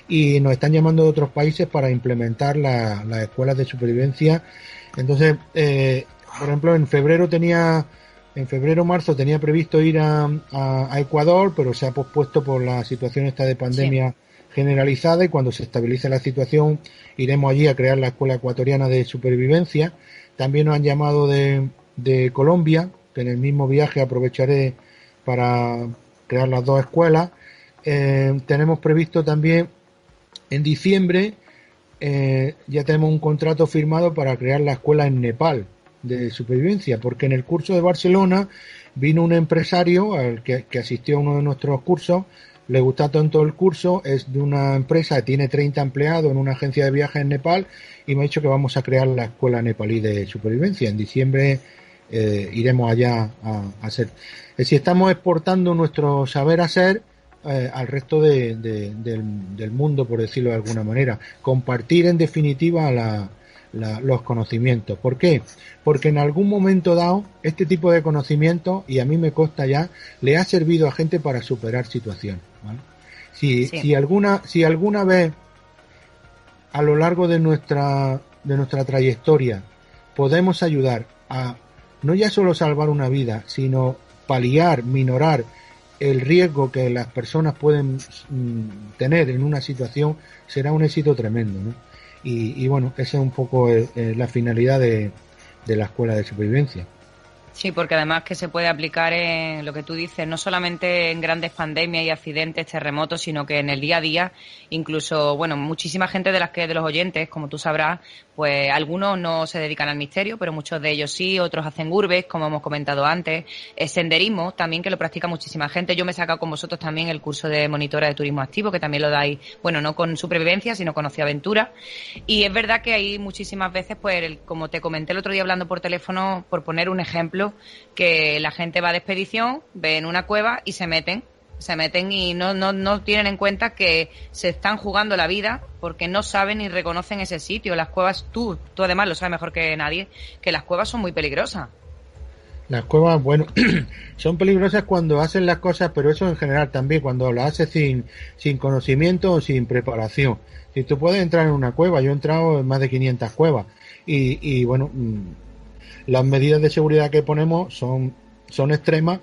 y nos están llamando de otros países para implementar las escuelas de supervivencia. Entonces, por ejemplo, en febrero marzo tenía previsto ir a Ecuador, pero se ha pospuesto por la situación esta de pandemia generalizada, y cuando se estabilice la situación iremos allí a crear la Escuela Ecuatoriana de Supervivencia. También nos han llamado de Colombia, que en el mismo viaje aprovecharé para crear las dos escuelas. Tenemos previsto también en diciembre, ya tenemos un contrato firmado para crear la escuela en Nepal de supervivencia, porque en el curso de Barcelona vino un empresario al que asistió a uno de nuestros cursos, le gusta tanto el curso, es de una empresa que tiene 30 empleados en una agencia de viajes en Nepal, y me ha dicho que vamos a crear la escuela nepalí de supervivencia. En diciembre iremos allá a hacer. Si estamos exportando nuestro saber hacer al resto del mundo, por decirlo de alguna manera, compartir en definitiva los conocimientos. ¿Por qué? Porque en algún momento dado este tipo de conocimientos, y a mí me consta ya, le ha servido a gente para superar situaciones, ¿vale? Si alguna vez a lo largo de nuestra trayectoria podemos ayudar a no ya solo salvar una vida, sino paliar, minorar el riesgo que las personas pueden tener en una situación, será un éxito tremendo, ¿no? Y bueno, esa es un poco la finalidad de la escuela de supervivencia. Sí, porque además que se puede aplicar en lo que tú dices, no solamente en grandes pandemias y accidentes, terremotos, sino que en el día a día, incluso, bueno, muchísima gente de los oyentes, como tú sabrás, pues algunos no se dedican al misterio, pero muchos de ellos sí, otros hacen urbes, como hemos comentado antes, senderismo también, que lo practica muchísima gente. Yo me he sacado con vosotros también el curso de monitora de turismo activo, que también lo dais, bueno, no con supervivencia, sino con ocio aventura. Y es verdad que hay muchísimas veces, pues, como te comenté el otro día hablando por teléfono, por poner un ejemplo, que la gente va de expedición, ven una cueva y se meten y no tienen en cuenta que se están jugando la vida porque no saben ni reconocen ese sitio. Las cuevas, tú además lo sabes mejor que nadie, que las cuevas son muy peligrosas. Las cuevas, bueno, son peligrosas cuando hacen las cosas, pero eso en general también, cuando las haces sin conocimiento o sin preparación. Si tú puedes entrar en una cueva, yo he entrado en más de 500 cuevas y bueno, las medidas de seguridad que ponemos son extremas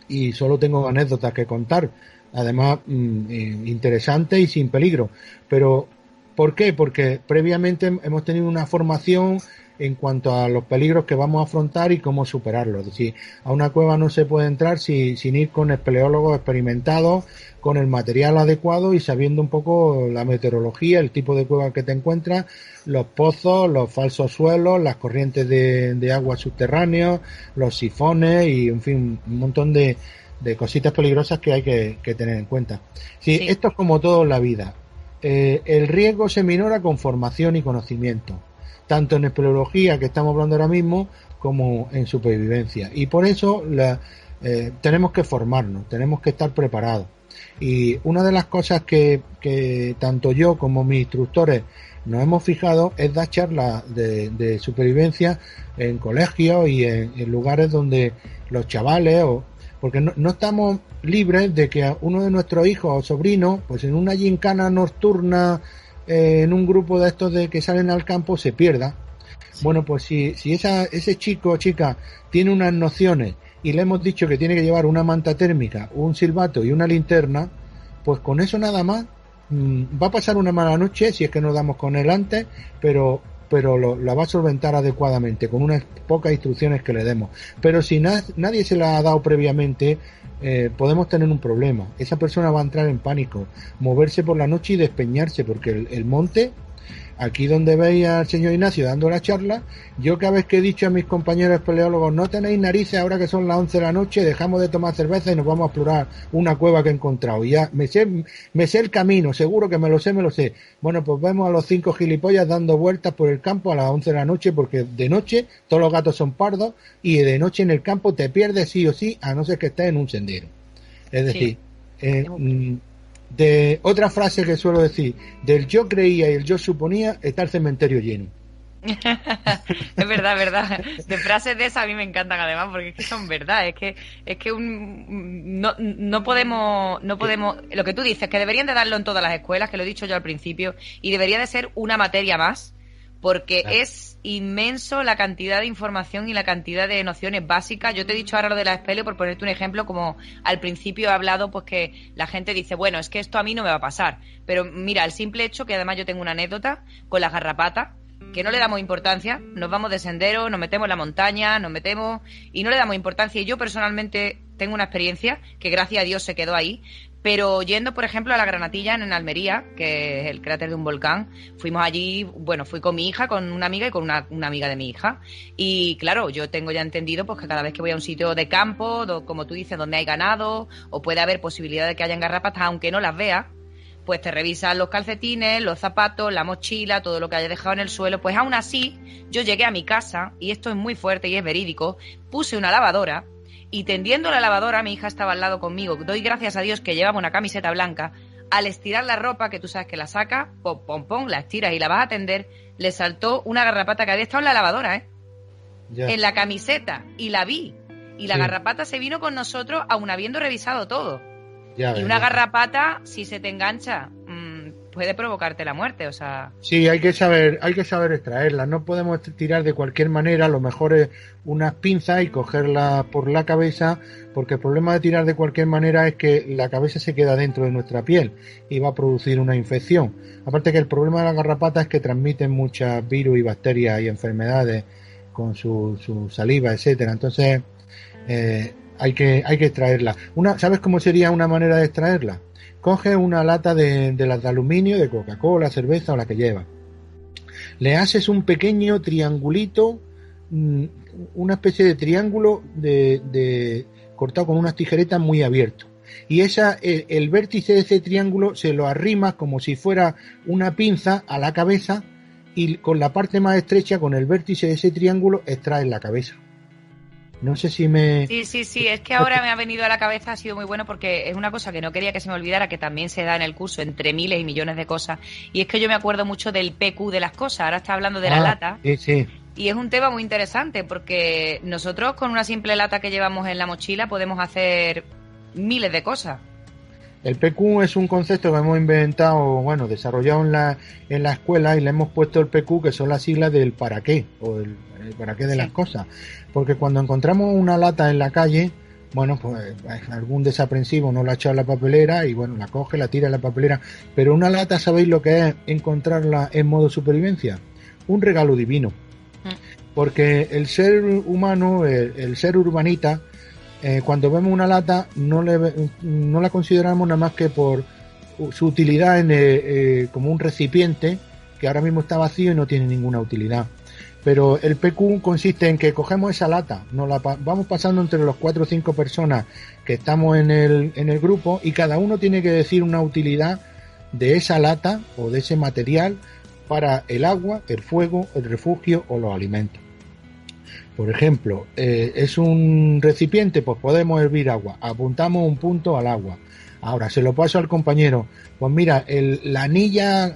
y solo tengo anécdotas que contar, además interesantes y sin peligro. Pero, ¿por qué? Porque previamente hemos tenido una formación en cuanto a los peligros que vamos a afrontar y cómo superarlos. Es decir, a una cueva no se puede entrar sin ir con espeleólogos experimentados, con el material adecuado y sabiendo un poco la meteorología, el tipo de cueva que te encuentras, los pozos, los falsos suelos, las corrientes de agua subterráneos, los sifones y, en fin, un montón de cositas peligrosas que hay que tener en cuenta. Sí, sí. Esto es como todo en la vida. El riesgo se minora con formación y conocimiento, tanto en espeleología, que estamos hablando ahora mismo, como en supervivencia. Y por eso tenemos que formarnos, tenemos que estar preparados. Y una de las cosas que tanto yo como mis instructores nos hemos fijado es dar charlas de supervivencia en colegios y en lugares donde los chavales, porque no estamos libres de que a uno de nuestros hijos o sobrinos, pues en una gincana nocturna, en un grupo de estos de que salen al campo, se pierda. Sí. Bueno, pues si ese chico o chica tiene unas nociones y le hemos dicho que tiene que llevar una manta térmica, un silbato y una linterna, pues con eso nada más va a pasar una mala noche si es que nos damos con él antes, pero la va a solventar adecuadamente con unas pocas instrucciones que le demos. Pero si nadie se la ha dado previamente, podemos tener un problema. Esa persona va a entrar en pánico, moverse por la noche y despeñarse, porque el monte, aquí donde veis al señor Ignacio dando la charla, yo cada vez que he dicho a mis compañeros espeleólogos, no tenéis narices ahora que son las 11 de la noche, dejamos de tomar cerveza y nos vamos a explorar una cueva que he encontrado. Y ya me sé el camino, seguro que me lo sé. Bueno, pues vemos a los 5 gilipollas dando vueltas por el campo a las 11 de la noche, porque de noche todos los gatos son pardos y de noche en el campo te pierdes sí o sí, a no ser que estés en un sendero. Es decir, de otra frase que suelo decir, del yo creía y el yo suponía, está el cementerio lleno. Es verdad. De frases de esas a mí me encantan además, porque es que son verdad. Es que no podemos, lo que tú dices, que deberían de darlo en todas las escuelas, que lo he dicho yo al principio, y debería de ser una materia más, porque claro, es inmenso la cantidad de información y la cantidad de nociones básicas. Yo te he dicho ahora lo de la espeleo por ponerte un ejemplo, como al principio he hablado, pues que la gente dice, bueno, es que esto a mí no me va a pasar. Pero mira, el simple hecho, que además yo tengo una anécdota con las garrapatas, que no le damos importancia, nos vamos de sendero, nos metemos en la montaña, y no le damos importancia. Y yo personalmente tengo una experiencia que gracias a Dios se quedó ahí, pero yendo, por ejemplo, a la Granatilla en Almería, que es el cráter de un volcán, fuimos allí, bueno, fui con mi hija, con una amiga y con una amiga de mi hija. Y claro, yo tengo ya entendido pues que cada vez que voy a un sitio de campo, como tú dices, donde hay ganado, o puede haber posibilidad de que hayan garrapatas, aunque no las veas, pues te revisan los calcetines, los zapatos, la mochila, todo lo que haya dejado en el suelo. Pues aún así, yo llegué a mi casa, y esto es muy fuerte y es verídico, puse una lavadora, y tendiendo la lavadora, mi hija estaba al lado conmigo, doy gracias a Dios que llevaba una camiseta blanca, al estirar la ropa, que tú sabes que la sacas, pom, la estiras y la vas a tender, le saltó una garrapata que había estado en la lavadora, en la camiseta, y la vi, y la garrapata se vino con nosotros aún habiendo revisado todo. Y una garrapata, si se te engancha, puede provocarte la muerte, o sea... Sí, hay que saber extraerlas. No podemos tirar de cualquier manera. Lo mejor es unas pinzas y cogerla por la cabeza, porque el problema de tirar de cualquier manera es que la cabeza se queda dentro de nuestra piel y va a producir una infección. Aparte que el problema de la garrapata es que transmiten muchas virus y bacterias y enfermedades con su saliva, etcétera. Entonces hay que extraerla. ¿Sabes cómo sería una manera de extraerla? Coges una lata de las de aluminio, de Coca-Cola, cerveza o la que lleva. Le haces un pequeño triangulito, una especie de triángulo cortado con unas tijeretas muy abierto. Y el vértice de ese triángulo se lo arrimas como si fuera una pinza a la cabeza y con la parte más estrecha, con el vértice de ese triángulo, extraes la cabeza. No sé si me... Sí, es que ahora me ha venido a la cabeza, ha sido muy bueno porque es una cosa que no quería que se me olvidara, que también se da en el curso entre miles y millones de cosas, y es que yo me acuerdo mucho del PQ de las cosas, ahora está hablando de la lata, sí. Y es un tema muy interesante porque nosotros con una simple lata que llevamos en la mochila podemos hacer miles de cosas. El PQ es un concepto que hemos inventado, desarrollado en la escuela, y le hemos puesto el PQ, que son las siglas del para qué, o el para qué de las cosas. Porque cuando encontramos una lata en la calle, pues algún desaprensivo no la ha echado en la papelera y la coge, la tira en la papelera. Pero una lata, ¿sabéis lo que es encontrarla en modo supervivencia? Un regalo divino. Porque el ser humano, el ser urbanita, cuando vemos una lata no la consideramos nada más que por su utilidad como un recipiente que ahora mismo está vacío y no tiene ninguna utilidad. Pero el PQ consiste en que cogemos esa lata, vamos pasando entre los 4 o 5 personas que estamos en el grupo, y cada uno tiene que decir una utilidad de esa lata o de ese material para el agua, el fuego, el refugio o los alimentos. Por ejemplo, es un recipiente, pues podemos hervir agua, apuntamos un punto al agua. Ahora se lo paso al compañero. Pues mira, la anilla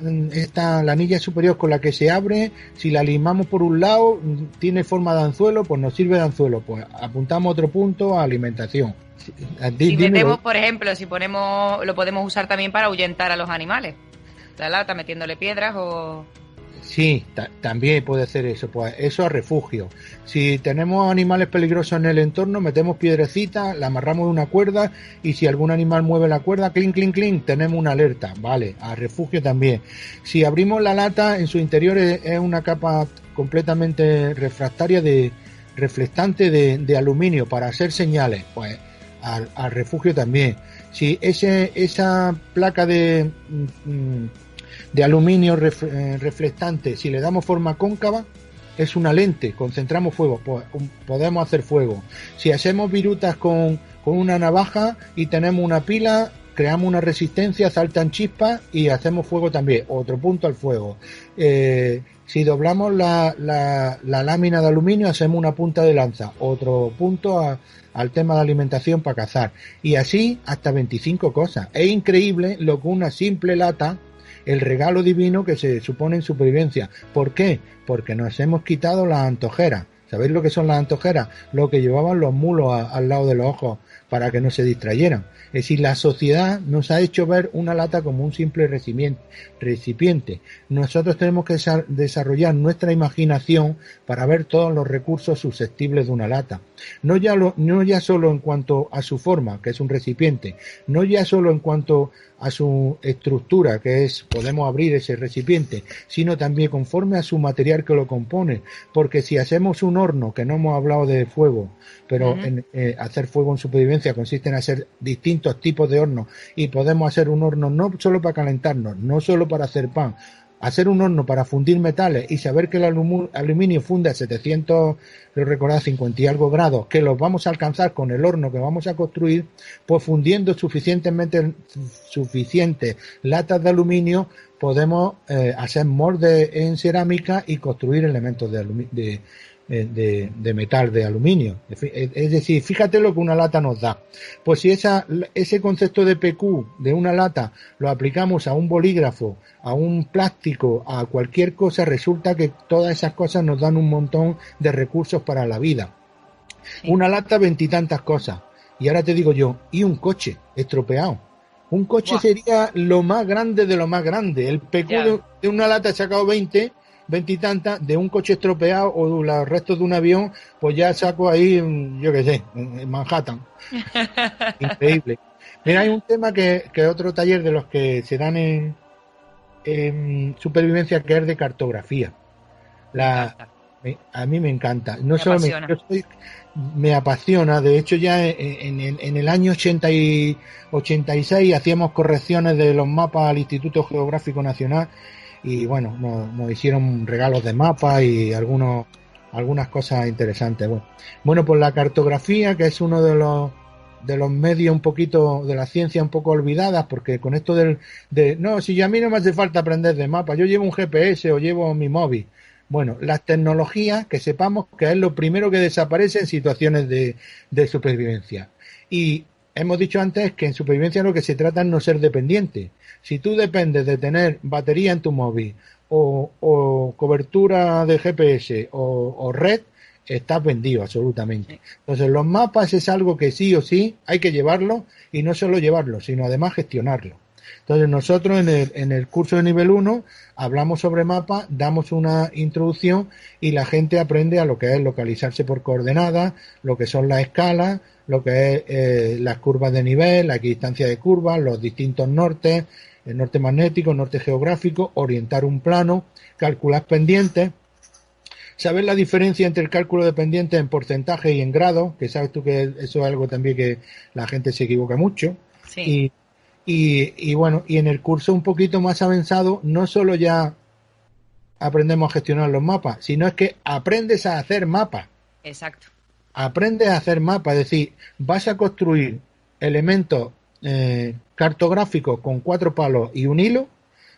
superior con la que se abre, si la limamos por un lado, tiene forma de anzuelo, pues nos sirve de anzuelo. Pues apuntamos otro punto a alimentación. Si metemos, por ejemplo, lo podemos usar también para ahuyentar a los animales. La lata metiéndole piedras o... Sí, también puede ser eso, pues eso es refugio. Si tenemos animales peligrosos en el entorno, metemos piedrecitas, la amarramos de una cuerda, y si algún animal mueve la cuerda, clink, clink, clink, tenemos una alerta, vale, a refugio también. Si abrimos la lata, en su interior es una capa completamente reflectante de aluminio para hacer señales, pues al refugio también. Si esa placa de aluminio reflectante, si le damos forma cóncava, es una lente, concentramos fuego, podemos hacer fuego. Si hacemos virutas con una navaja y tenemos una pila, creamos una resistencia, saltan chispas y hacemos fuego también, otro punto al fuego. Si doblamos la lámina de aluminio, hacemos una punta de lanza, otro punto al tema de alimentación para cazar, y así hasta 25 cosas. Es increíble lo que una simple lata, el regalo divino que se supone en supervivencia. ¿Por qué? Porque nos hemos quitado las antojeras. ¿Sabéis lo que son las antojeras? Lo que llevaban los mulos al lado de los ojos para que no se distrayeran. Es decir, la sociedad nos ha hecho ver una lata como un simple recipiente. Nosotros tenemos que desarrollar nuestra imaginación para ver todos los recursos susceptibles de una lata. No ya solo en cuanto a su forma, que es un recipiente, no ya solo en cuanto a su estructura, que es podemos abrir ese recipiente, sino también conforme a su material que lo compone, porque si hacemos un horno, que no hemos hablado de fuego, pero hacer fuego en supervivencia consiste en hacer distintos tipos de hornos, y podemos hacer un horno no solo para calentarnos, no solo para hacer pan, hacer un horno para fundir metales y saber que el aluminio funde a 700, recordad, 50 y algo grados, que los vamos a alcanzar con el horno que vamos a construir, pues fundiendo suficientes latas de aluminio podemos hacer moldes en cerámica y construir elementos de metal, de aluminio. Es decir, fíjate lo que una lata nos da. Pues si ese concepto de PQ de una lata lo aplicamos a un bolígrafo, a un plástico, a cualquier cosa, resulta que todas esas cosas nos dan un montón de recursos para la vida. Sí. Una lata, 20 y tantas cosas. Y ahora te digo yo, y un coche estropeado. Un coche Buah. sería lo más grande de lo más grande. El PQ Ya. de una lata he sacado 20 y tantas, de un coche estropeado o los restos de un avión, pues ya saco ahí, yo qué sé, en Manhattan. Increíble. Mira, hay un tema que otro taller de los que se dan en supervivencia, que es de cartografía. Me La, encanta, a mí me encanta. No me solo apasiona. me apasiona. De hecho, ya en el año 86 hacíamos correcciones de los mapas al Instituto Geográfico Nacional y bueno, nos hicieron regalos de mapas y algunas cosas interesantes. Bueno, pues la cartografía, que es uno de los medios un poquito de la ciencia un poco olvidadas, porque con esto no, si a mí no me hace falta aprender de mapas, yo llevo un GPS o llevo mi móvil. Bueno, las tecnologías, que sepamos que es lo primero que desaparece en situaciones de supervivencia. Y hemos dicho antes que en supervivencia lo que se trata es no ser dependiente. Si tú dependes de tener batería en tu móvil o cobertura de GPS o red, estás vendido absolutamente. Sí. Entonces los mapas es algo que sí o sí hay que llevarlo, y no solo llevarlo, sino además gestionarlo. Entonces nosotros en el curso de nivel 1 hablamos sobre mapas, damos una introducción y la gente aprende a lo que es localizarse por coordenadas, lo que son las escalas, lo que es las curvas de nivel, la equidistancia de curvas, los distintos nortes, el norte magnético, el norte geográfico, orientar un plano, calcular pendientes, saber la diferencia entre el cálculo de pendientes en porcentaje y en grado, que sabes tú que eso es algo también que la gente se equivoca mucho. Sí, Y bueno, y en el curso un poquito más avanzado, no solo ya aprendemos a gestionar los mapas, sino es que aprendes a hacer mapas. exacto. Aprendes a hacer mapas, es decir, vas a construir elementos cartográficos con 4 palos y un hilo.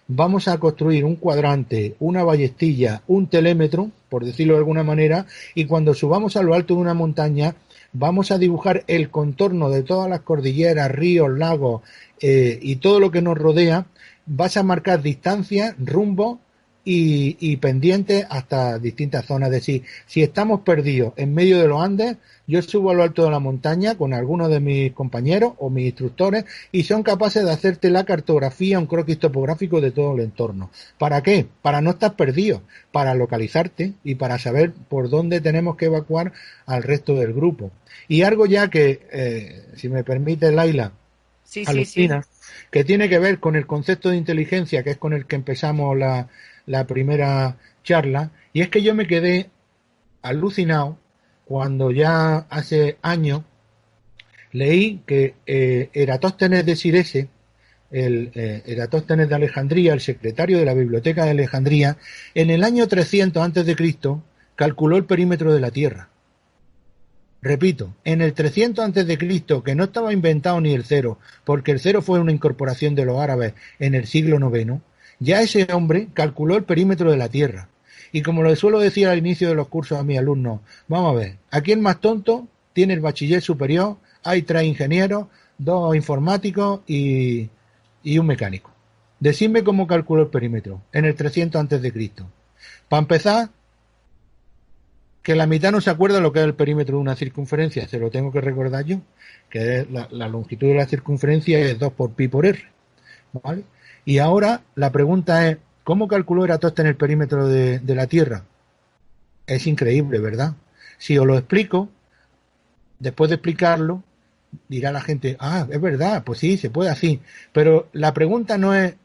Vamos a construir un cuadrante, una ballestilla, un telémetro, por decirlo de alguna manera, y cuando subamos a lo alto de una montaña, vamos a dibujar el contorno de todas las cordilleras, ríos, lagos y todo lo que nos rodea. Vas a marcar distancias, rumbo y pendientes hasta distintas zonas. Es decir, si estamos perdidos en medio de los Andes, yo subo a lo alto de la montaña con algunos de mis compañeros o mis instructores y son capaces de hacerte la cartografía, un croquis topográfico de todo el entorno. ¿Para qué? Para no estar perdidos, para localizarte y para saber por dónde tenemos que evacuar al resto del grupo. Y algo ya que, si me permite, Laila, Sí, sí, sí. alucina, que tiene que ver con el concepto de inteligencia, que es con el que empezamos la primera charla, y es que yo me quedé alucinado cuando ya hace años leí que Eratóstenes de Cirene, Eratóstenes de Alejandría, el secretario de la Biblioteca de Alejandría, en el año 300 antes de Cristo calculó el perímetro de la Tierra. Repito, en el 300 antes de Cristo, que no estaba inventado ni el cero, porque el cero fue una incorporación de los árabes en el siglo IX, ya ese hombre calculó el perímetro de la Tierra. Y como lo suelo decir al inicio de los cursos a mis alumnos, vamos a ver, aquí el más tonto tiene el bachiller superior, hay 3 ingenieros, 2 informáticos y un mecánico. Decidme cómo calculó el perímetro en el 300 antes de Cristo. Para empezar, que la mitad no se acuerda lo que es el perímetro de una circunferencia, se lo tengo que recordar yo, que es la longitud de la circunferencia es 2 por pi por r, ¿vale? Y ahora la pregunta es, ¿cómo calculó Eratóstenes el perímetro de la Tierra? Es increíble, ¿verdad? Si os lo explico, después de explicarlo, dirá la gente, ah, es verdad, pues sí, se puede así. Pero la pregunta no es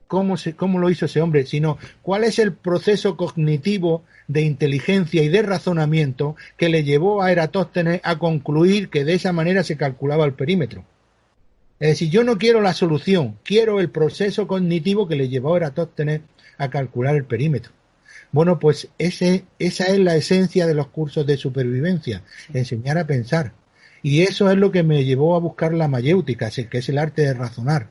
cómo lo hizo ese hombre, sino cuál es el proceso cognitivo de inteligencia y de razonamiento que le llevó a Eratóstenes a concluir que de esa manera se calculaba el perímetro. Es decir, yo no quiero la solución, quiero el proceso cognitivo que le llevó a Eratóstenes a calcular el perímetro. Bueno, pues esa es la esencia de los cursos de supervivencia, enseñar a pensar. Y eso es lo que me llevó a buscar la mayéutica, que es el arte de razonar.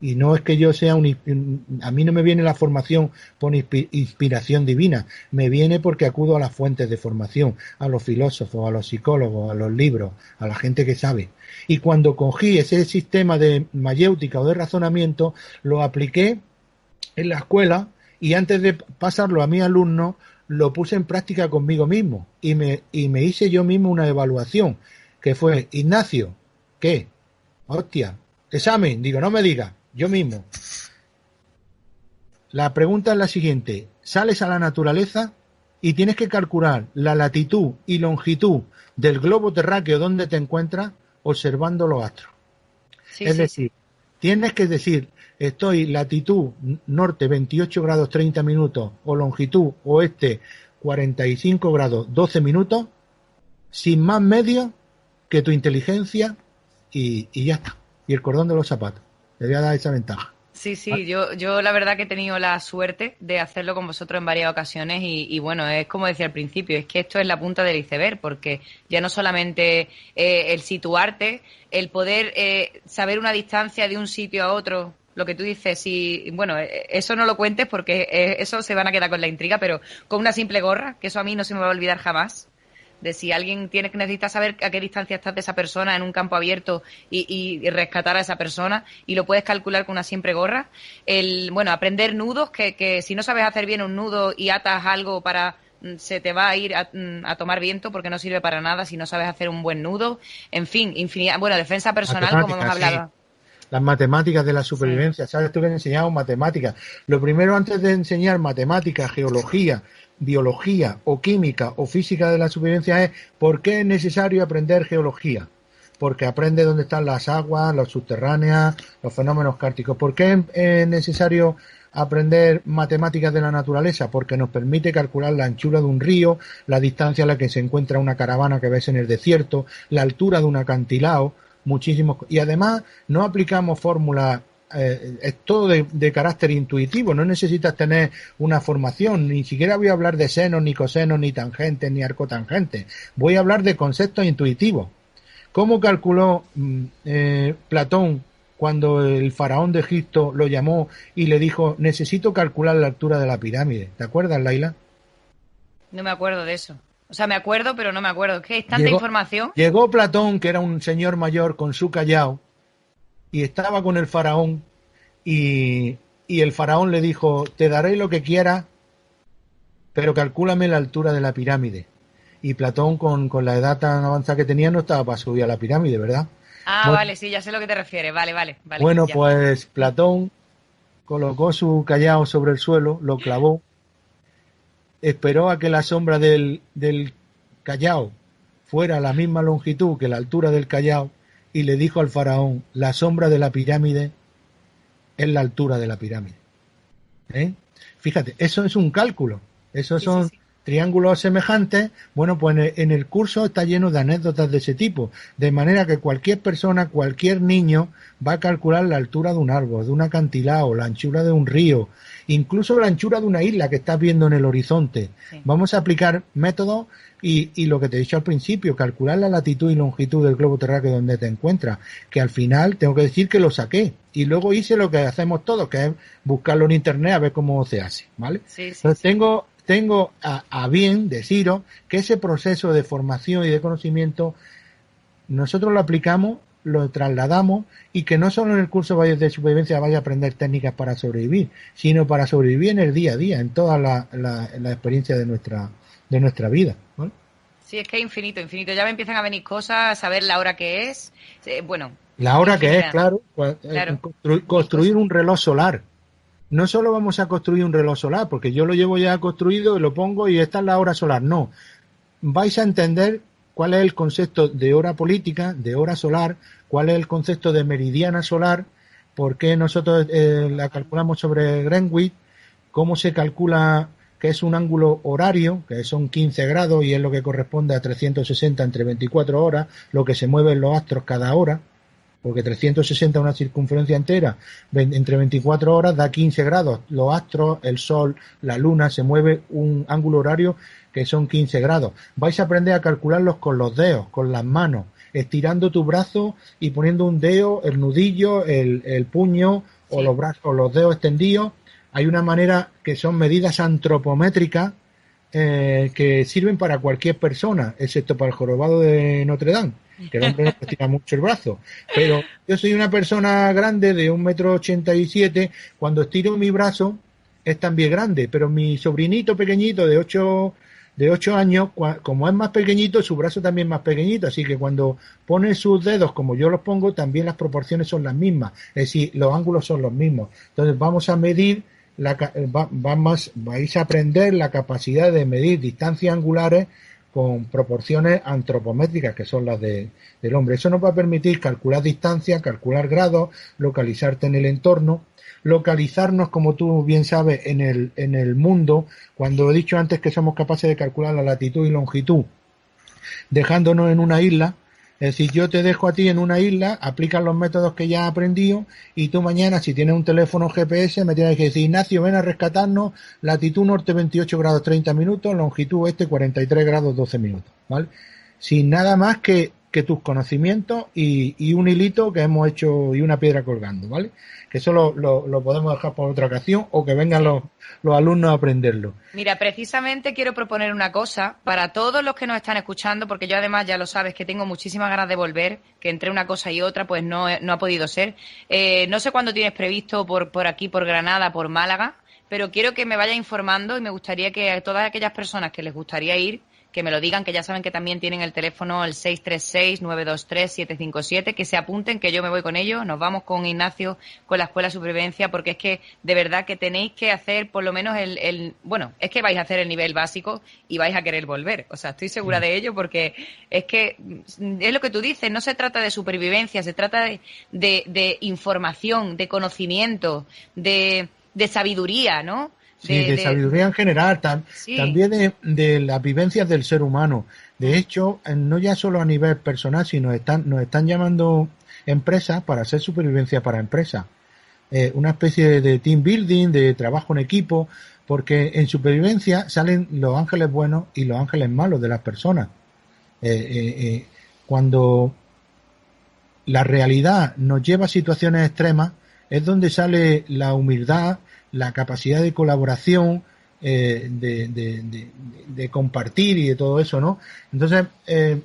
Y no es que yo sea a mí no me viene la formación por inspiración divina, me viene porque acudo a las fuentes de formación, a los filósofos, a los psicólogos, a los libros, a la gente que sabe. Y cuando cogí ese sistema de mayéutica o de razonamiento, lo apliqué en la escuela y antes de pasarlo a mis alumnos, lo puse en práctica conmigo mismo y me hice yo mismo una evaluación, que fue, Ignacio, ¿qué? Hostia, Examen, digo, no me digas, yo mismo. La pregunta es la siguiente. Sales a la naturaleza y tienes que calcular la latitud y longitud del globo terráqueo donde te encuentras observando los astros. Sí, Es sí, decir, tienes que decir, estoy latitud norte 28 grados 30 minutos o longitud oeste 45 grados 12 minutos, sin más medios que tu inteligencia y ya está. Y el cordón de los zapatos. Te voy a dar esa ventaja. sí, sí, ¿Vale? yo la verdad que he tenido la suerte de hacerlo con vosotros en varias ocasiones y bueno, es como decía al principio, es que esto es la punta del iceberg, porque ya no solamente el situarte, el poder saber una distancia de un sitio a otro, lo que tú dices, y bueno, eso no lo cuentes porque eso se van a quedar con la intriga, pero con una simple gorra, que eso a mí no se me va a olvidar jamás. De si alguien necesita saber a qué distancia estás de esa persona en un campo abierto y rescatar a esa persona y lo puedes calcular con una simple gorra. Bueno, aprender nudos, que si no sabes hacer bien un nudo y atas algo para se te va a ir a tomar viento porque no sirve para nada si no sabes hacer un buen nudo. En fin, infinidad. Bueno, defensa personal, como hemos Matemáticas, sí. hablado. Las matemáticas de la Sí. supervivencia. ¿Sabes tú que he enseñado matemáticas? Lo primero antes de enseñar matemáticas, geología, biología o química o física de la supervivencia es ¿por qué es necesario aprender geología? Porque aprende dónde están las aguas, las subterráneas, los fenómenos cárticos. ¿Por qué es necesario aprender matemáticas de la naturaleza? Porque nos permite calcular la anchura de un río, la distancia a la que se encuentra una caravana que ves en el desierto, la altura de un acantilado, muchísimos. Y además no aplicamos fórmulas, es todo de carácter intuitivo, no necesitas tener una formación, ni siquiera voy a hablar de senos, ni cosenos, ni tangentes, ni arcotangentes. Voy a hablar de conceptos intuitivos. ¿Cómo calculó Platón cuando el faraón de Egipto lo llamó y le dijo, necesito calcular la altura de la pirámide? ¿Te acuerdas, Laila? No me acuerdo de eso. O sea, me acuerdo, pero no me acuerdo. Es que hay tanta Llegó, información. llegó Platón, que era un señor mayor con su callao, y estaba con el faraón, y el faraón le dijo, te daré lo que quieras, pero calcúlame la altura de la pirámide. Y Platón, con la edad tan avanzada que tenía, no estaba para subir a la pirámide, ¿verdad? Ah, Bueno, vale, sí, ya sé a lo que te refieres. Vale, vale, vale, bueno, ya. pues Platón colocó su callao sobre el suelo, lo clavó, esperó a que la sombra del callao fuera a la misma longitud que la altura del callao y le dijo al faraón, la sombra de la pirámide es la altura de la pirámide. ¿Eh? Fíjate, eso es un cálculo, esos Sí, sí, son sí. triángulos semejantes. Bueno, pues en el curso está lleno de anécdotas de ese tipo, de manera que cualquier persona, cualquier niño va a calcular la altura de un árbol, de un acantilado, la anchura de un río, incluso la anchura de una isla que estás viendo en el horizonte. Sí. Vamos a aplicar métodos y lo que te he dicho al principio, calcular la latitud y longitud del globo terráqueo donde te encuentras, que al final tengo que decir que lo saqué y luego hice lo que hacemos todos, que es buscarlo en internet a ver cómo se hace, ¿vale? Sí, sí, Entonces sí. tengo a bien deciros que ese proceso de formación y de conocimiento nosotros lo aplicamos, lo trasladamos y que no solo en el curso de supervivencia vaya a aprender técnicas para sobrevivir, sino para sobrevivir en el día a día, en toda la experiencia de nuestra vida, ¿vale? Sí, es que es infinito, infinito. Ya me empiezan a venir cosas, a saber la hora que es. Bueno, La hora que es, infinidad. claro, Claro, mil construir cosas. un reloj solar. No solo vamos a construir un reloj solar, porque yo lo llevo ya construido y lo pongo y esta es la hora solar. No, vais a entender cuál es el concepto de hora política, de hora solar, cuál es el concepto de meridiana solar, por qué nosotros la calculamos sobre Greenwich, cómo se calcula que es un ángulo horario, que son 15 grados y es lo que corresponde a 360 entre 24 horas, lo que se mueven los astros cada hora, porque 360 es una circunferencia entera, entre 24 horas da 15 grados. Los astros, el sol, la luna, se mueve un ángulo horario que son 15 grados. Vais a aprender a calcularlos con los dedos, con las manos, estirando tu brazo y poniendo un dedo, el nudillo, el puño o Sí. los brazos, o los dedos extendidos. Hay una manera que son medidas antropométricas que sirven para cualquier persona, excepto para el jorobado de Notre Dame, que el hombre no estira mucho el brazo. Pero yo soy una persona grande de 1,87 m, cuando estiro mi brazo es también grande, pero mi sobrinito pequeñito de de 8 años, como es más pequeñito, su brazo también es más pequeñito, así que cuando pone sus dedos como yo los pongo, también las proporciones son las mismas, es decir, los ángulos son los mismos. Entonces vamos a medir, vais a aprender la capacidad de medir distancias angulares con proporciones antropométricas, que son las del hombre. Eso nos va a permitir calcular distancia, calcular grados, localizarte en el entorno, localizarnos, como tú bien sabes, en el mundo, cuando he dicho antes que somos capaces de calcular la latitud y longitud, dejándonos en una isla. Es decir, yo te dejo a ti en una isla, aplicas los métodos que ya has aprendido y tú mañana, si tienes un teléfono GPS, me tienes que decir, Ignacio, ven a rescatarnos, latitud norte 28 grados 30 minutos, longitud oeste 43 grados 12 minutos, ¿vale? Sin nada más que tus conocimientos y un hilito que hemos hecho y una piedra colgando, ¿vale? Que eso lo podemos dejar por otra ocasión o que vengan los alumnos a aprenderlo. Mira, precisamente quiero proponer una cosa para todos los que nos están escuchando, porque yo además ya lo sabes que tengo muchísimas ganas de volver, que entre una cosa y otra pues no ha podido ser. No sé cuándo tienes previsto por aquí, por Granada, por Málaga, pero quiero que me vaya informando y me gustaría que a todas aquellas personas que les gustaría ir, que me lo digan, que ya saben que también tienen el teléfono el 636-923-757, que se apunten, que yo me voy con ellos, nos vamos con Ignacio, con la Escuela de Supervivencia, porque es que de verdad que tenéis que hacer por lo menos bueno, es que vais a hacer el nivel básico y vais a querer volver, o sea, estoy segura de ello, porque es que es lo que tú dices, no se trata de supervivencia, se trata de información, de conocimiento, de sabiduría, ¿no? Sí, de sabiduría en general, sí. También de las vivencias del ser humano. De hecho, no ya solo a nivel personal, sino nos están llamando empresas para hacer supervivencia para empresas. Una especie de team building, de trabajo en equipo, porque en supervivencia salen los ángeles buenos y los ángeles malos de las personas. Cuando la realidad nos lleva a situaciones extremas, es donde sale la humildad, la capacidad de colaboración, de compartir y de todo eso, ¿no? Entonces,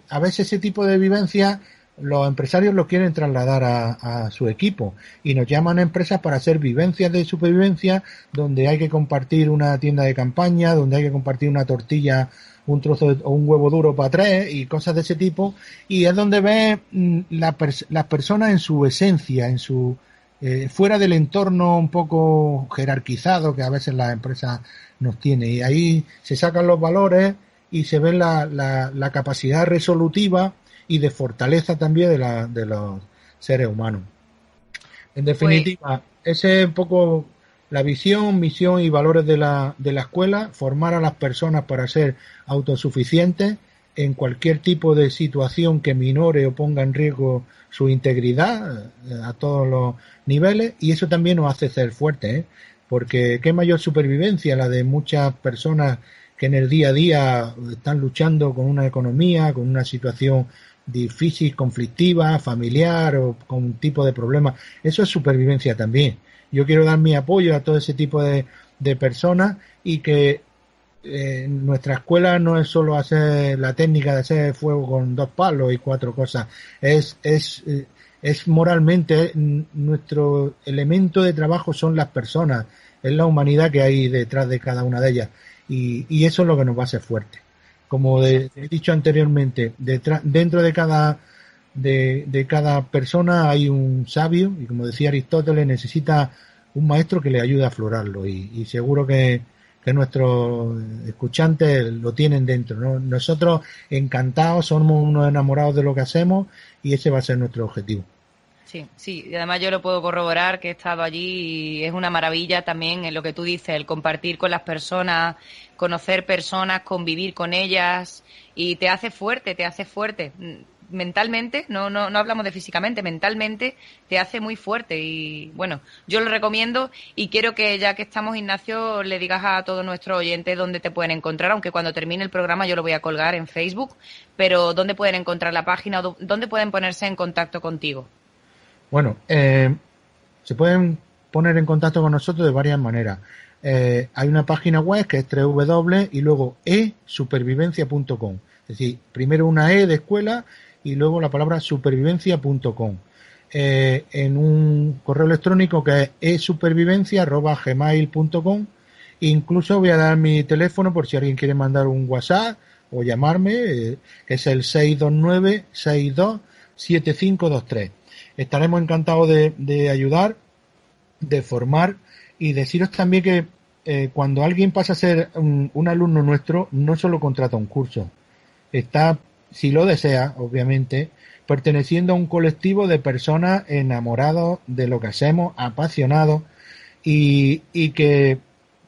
a veces ese tipo de vivencia los empresarios lo quieren trasladar a su equipo y nos llaman a empresas para hacer vivencias de supervivencia donde hay que compartir una tienda de campaña, donde hay que compartir una tortilla, un trozo o un huevo duro para tres y cosas de ese tipo, y es donde ves las personas en su esencia, en su fuera del entorno un poco jerarquizado que a veces las empresas nos tienen, y ahí se sacan los valores y se ve la capacidad resolutiva y de fortaleza también de los seres humanos. En definitiva, ese es un poco la visión, misión y valores de la escuela, formar a las personas para ser autosuficientes en cualquier tipo de situación que minore o ponga en riesgo su integridad a todos los niveles, y eso también nos hace ser fuertes, porque qué mayor supervivencia la de muchas personas que en el día a día están luchando con una economía, con una situación difícil, conflictiva, familiar o con un tipo de problema. Eso es supervivencia también. Yo quiero dar mi apoyo a todo ese tipo de personas y que nuestra escuela no es solo hacer la técnica de hacer fuego con 2 palos y 4 cosas, es moralmente nuestro elemento de trabajo son las personas, es la humanidad que hay detrás de cada una de ellas, y eso es lo que nos va a hacer fuertes. Como he dicho anteriormente, dentro de cada persona hay un sabio, y como decía Aristóteles, necesita un maestro que le ayude a aflorarlo, y seguro que nuestros escuchantes lo tienen dentro, ¿no? Nosotros encantados, somos unos enamorados de lo que hacemos y ese va a ser nuestro objetivo. Sí, y además yo lo puedo corroborar, que he estado allí y es una maravilla también en lo que tú dices, el compartir con las personas, conocer personas, convivir con ellas, y te hace fuerte. Mentalmente, no hablamos de físicamente, mentalmente te hace muy fuerte, y bueno, yo lo recomiendo, y quiero que ya que estamos, Ignacio, le digas a todos nuestros oyentes dónde te pueden encontrar, aunque cuando termine el programa yo lo voy a colgar en Facebook, pero dónde pueden encontrar la página, o dónde pueden ponerse en contacto contigo. Bueno, se pueden poner en contacto con nosotros de varias maneras. Hay una página web que es www y luego esupervivencia.com, es decir, primero una E de escuela y luego la palabra supervivencia.com. En un correo electrónico que es esupervivencia@gmail.com, Incluso voy a dar mi teléfono por si alguien quiere mandar un WhatsApp o llamarme, que es el 629-627523. Estaremos encantados de ayudar, de formar y deciros también que cuando alguien pasa a ser un alumno nuestro, no solo contrata un curso, está, si lo desea, obviamente, perteneciendo a un colectivo de personas enamorados de lo que hacemos, apasionados, y que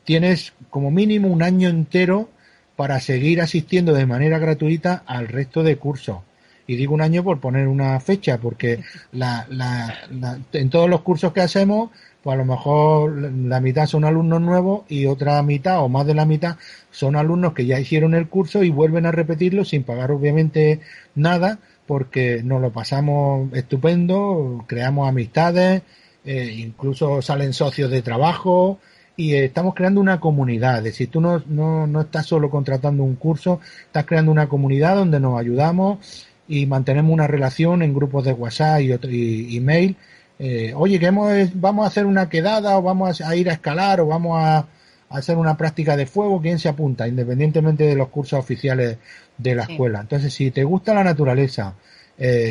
tienes como mínimo un año entero para seguir asistiendo de manera gratuita al resto de cursos. Y digo un año por poner una fecha, porque en todos los cursos que hacemos, pues a lo mejor la mitad son alumnos nuevos y otra mitad o más de la mitad son alumnos que ya hicieron el curso y vuelven a repetirlo sin pagar obviamente nada, porque nos lo pasamos estupendo, creamos amistades, incluso salen socios de trabajo y estamos creando una comunidad. Es decir, tú no estás solo contratando un curso, estás creando una comunidad donde nos ayudamos y mantenemos una relación en grupos de WhatsApp y email. Oye, que vamos a hacer una quedada o vamos a ir a escalar o vamos a hacer una práctica de fuego, ¿quién se apunta? Independientemente de los cursos oficiales de la escuela. Entonces, si te gusta la naturaleza,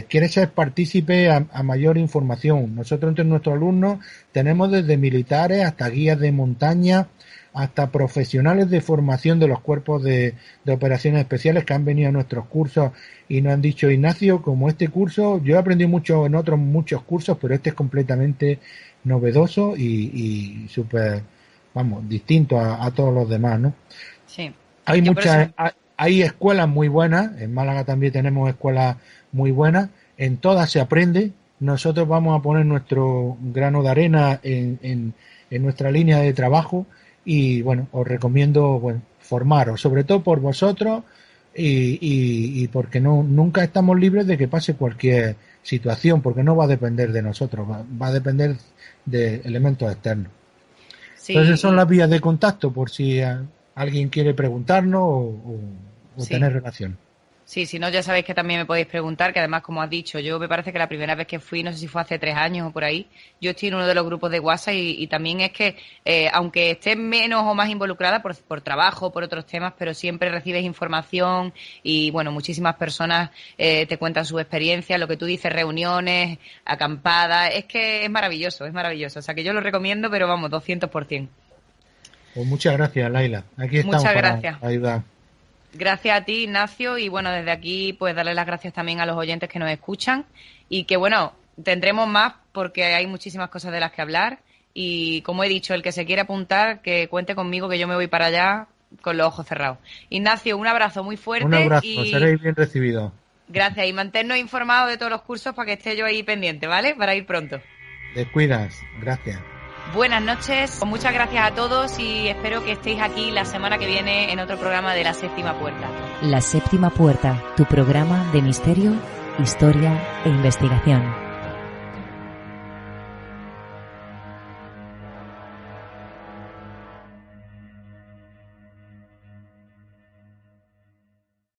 quieres ser partícipe a mayor información, nosotros entre nuestros alumnos tenemos desde militares hasta guías de montaña, hasta profesionales de formación de los cuerpos de operaciones especiales que han venido a nuestros cursos y nos han dicho: Ignacio, como este curso, yo he aprendido mucho en otros muchos cursos, pero este es completamente novedoso y súper, distinto a todos los demás, ¿no? Sí. Hay escuelas muy buenas, en Málaga también tenemos escuelas muy buenas, en todas se aprende. Nosotros vamos a poner nuestro grano de arena en nuestra línea de trabajo. Y bueno, os recomiendo formaros, sobre todo por vosotros y porque nunca estamos libres de que pase cualquier situación, porque no va a depender de nosotros, va a depender de elementos externos. Sí. Entonces son las vías de contacto por si alguien quiere preguntarnos o sí, tener relación. Sí, si no, ya sabéis que también me podéis preguntar, que además, como has dicho, yo me parece que la primera vez que fui, no sé si fue hace 3 años o por ahí, yo estoy en uno de los grupos de WhatsApp y también es que, aunque estés menos o más involucrada por trabajo, por otros temas, pero siempre recibes información y, bueno, muchísimas personas te cuentan su experiencia, lo que tú dices, reuniones, acampadas, es que es maravilloso, o sea que yo lo recomiendo, pero vamos, 200%. Pues muchas gracias, Laila. Aquí estamos para ayudar. Gracias a ti, Ignacio, y bueno, desde aquí pues darle las gracias también a los oyentes que nos escuchan y que bueno, tendremos más porque hay muchísimas cosas de las que hablar y como he dicho, el que se quiera apuntar, que cuente conmigo, que yo me voy para allá con los ojos cerrados. Ignacio, un abrazo muy fuerte. Un abrazo, seréis bien recibidos. Gracias, y manténnos informados de todos los cursos para que esté yo ahí pendiente, ¿vale? Para ir pronto. Descuidas, gracias. Buenas noches, muchas gracias a todos y espero que estéis aquí la semana que viene en otro programa de La Séptima Puerta. La Séptima Puerta, tu programa de misterio, historia e investigación.